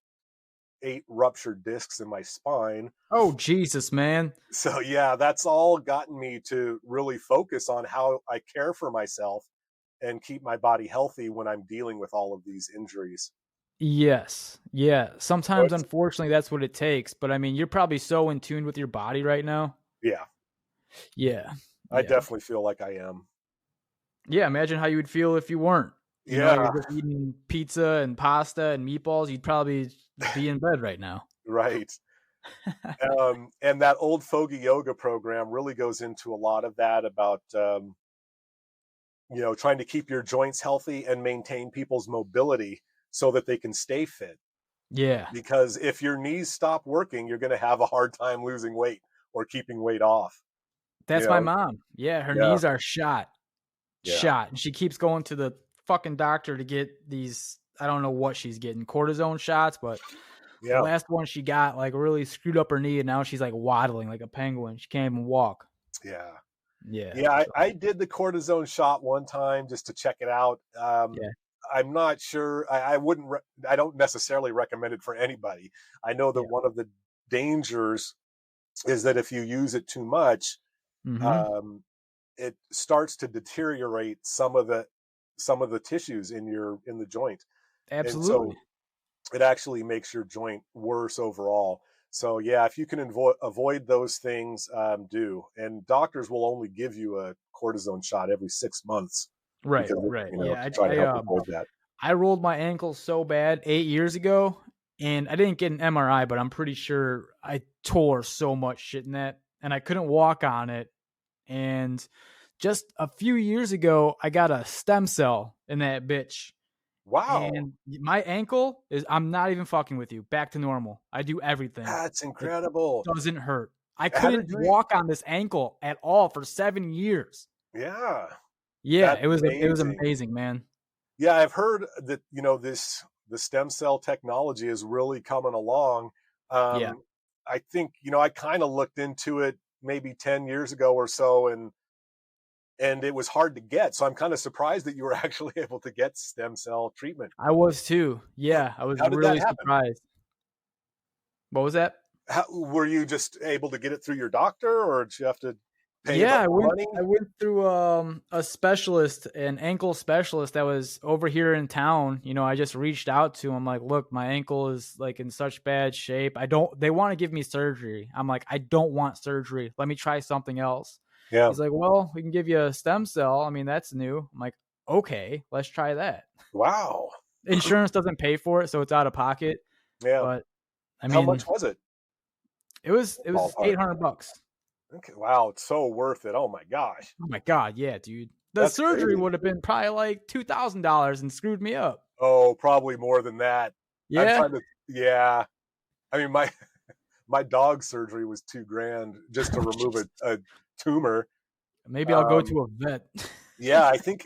8 ruptured discs in my spine. Oh Jesus, man. So yeah, that's all gotten me to really focus on how I care for myself and keep my body healthy when I'm dealing with all of these injuries. Yes. Yeah. So Sometimes, unfortunately, that's what it takes. But I mean, you're probably so in tune with your body right now. yeah, Yeah. I Yeah. definitely feel like I am. Yeah. Imagine how you would feel if you weren't. You know, you're Yeah, just eating pizza and pasta and meatballs. You'd probably be in bed right now. right. And that old fogey yoga program really goes into a lot of that about trying to keep your joints healthy and maintain people's mobility so that they can stay fit. Yeah. Because if your knees stop working, you're going to have a hard time losing weight or keeping weight off. You That's my know? mom. Yeah. Her Yeah, knees are shot. yeah, Shot. And she keeps going to the fucking doctor to get these. I don't know what she's getting, cortisone shots, but the yeah, last one she got like really screwed up her knee, and now she's like waddling like a penguin. She can't even walk. yeah. Yeah. Yeah, So I did the cortisone shot one time just to check it out. yeah. I'm not sure. I wouldn't. I don't necessarily recommend it for anybody. I know that Yeah. one of the dangers is that if you use it too much, Mm-hmm. um, it starts to deteriorate some of the tissues in the joint, and Absolutely. so it actually makes your joint worse overall. So yeah, if you can avoid those things, do. And doctors will only give you a cortisone shot every 6 months Right. because Right. to Yeah. try to I help avoid that. I rolled my ankle so bad 8 years ago, and I didn't get an MRI, but I'm pretty sure I tore so much shit in that, and I couldn't walk on it. And just a few years ago, I got a stem cell in that bitch. Wow, And my ankle is, I'm not even fucking with you, back to normal. I do everything. that's It incredible. doesn't hurt. I How couldn't did you? walk on this ankle at all for 7 years. Yeah, Yeah, that's it was amazing. amazing, man. Yeah, I've heard that the stem cell technology is really coming along. Yeah. Um, I think I kind of looked into it maybe 10 years ago or so, and it was hard to get. So I'm kind of surprised that you were actually able to get stem cell treatment. I was too. Yeah, I was How did that really happen? surprised. What was that? Were you just able to get it through your doctor, or did you have to pay a Yeah, bunch I of went money? I went through a specialist, an ankle specialist that was over here in town. You know, I just reached out to him like, "Look, my ankle is like in such bad shape. I don't They want to give me surgery." I'm like, "I don't want surgery. Let me try something else." Yeah. He's like, "Well, we can give you a stem cell. I mean, that's new." I'm like, "Okay, let's try that." Wow. Insurance doesn't pay for it, so it's out of pocket, Yeah. but I How much mean, was it? it was Ballpark. 800 bucks. Okay. Wow, it's so worth it. Oh my gosh, Oh my god, yeah, dude. The that's surgery crazy. would have been probably like $2,000 and screwed me up. Oh, probably more than that. I'm Yeah? trying to. Yeah. I mean, my dog surgery was 2 grand just to Oh, remove jeez. a tumor. Maybe I'll go Um, to a vet. yeah, I think.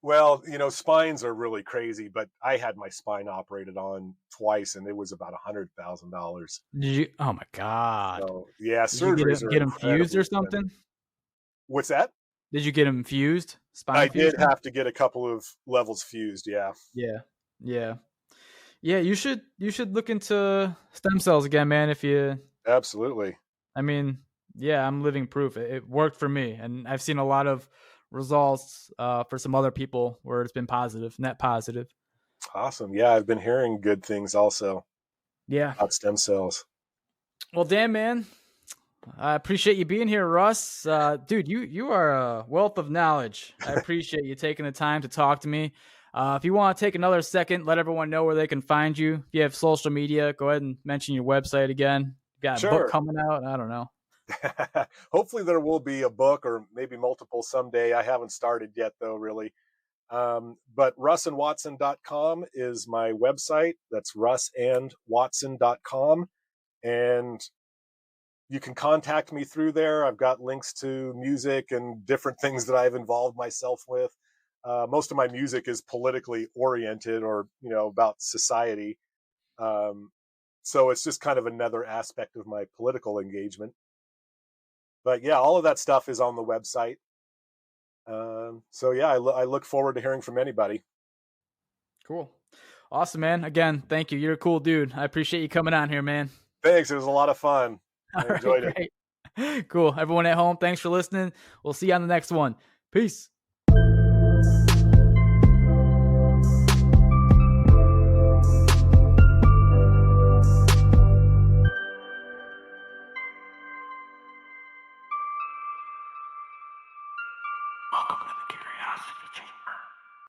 Well, spines are really crazy, but I had my spine operated on twice, and it was about $100,000. Oh my god. So yeah, Did you get surgeries him are get him fused incredibly or expensive. something? What's that? Did you get him fused? I Spine did fusion? have to get a couple of levels fused. Yeah, Yeah. Yeah. Yeah, you should look into stem cells again, man, if you absolutely. I mean, yeah, I'm living proof. It worked for me, and I've seen a lot of results for some other people where it's been positive, net positive. Awesome. Yeah, I've been hearing good things also Yeah. about stem cells. Well, damn, man. I appreciate you being here, Russ. Dude, you are a wealth of knowledge. I appreciate you taking the time to talk to me. If you want to take another second, let everyone know where they can find you. If you have social media, go ahead and mention your website again. You got a book Sure. coming out. I don't know. Hopefully, there will be a book or maybe multiple someday. I haven't started yet, though, really. But russandwatson.com is my website. That's russandwatson.com. And you can contact me through there. I've got links to music and different things that I've involved myself with. Most of my music is politically oriented or, about society. Um, so it's just kind of another aspect of my political engagement. But yeah, all of that stuff is on the website. So yeah, I look forward to hearing from anybody. Cool. Awesome, man. Again, thank you. You're a cool dude. I appreciate you coming on here, man. Thanks. It was a lot of fun. All I right, enjoyed it. great. Cool. Everyone at home, thanks for listening. We'll see you on the next one. Peace.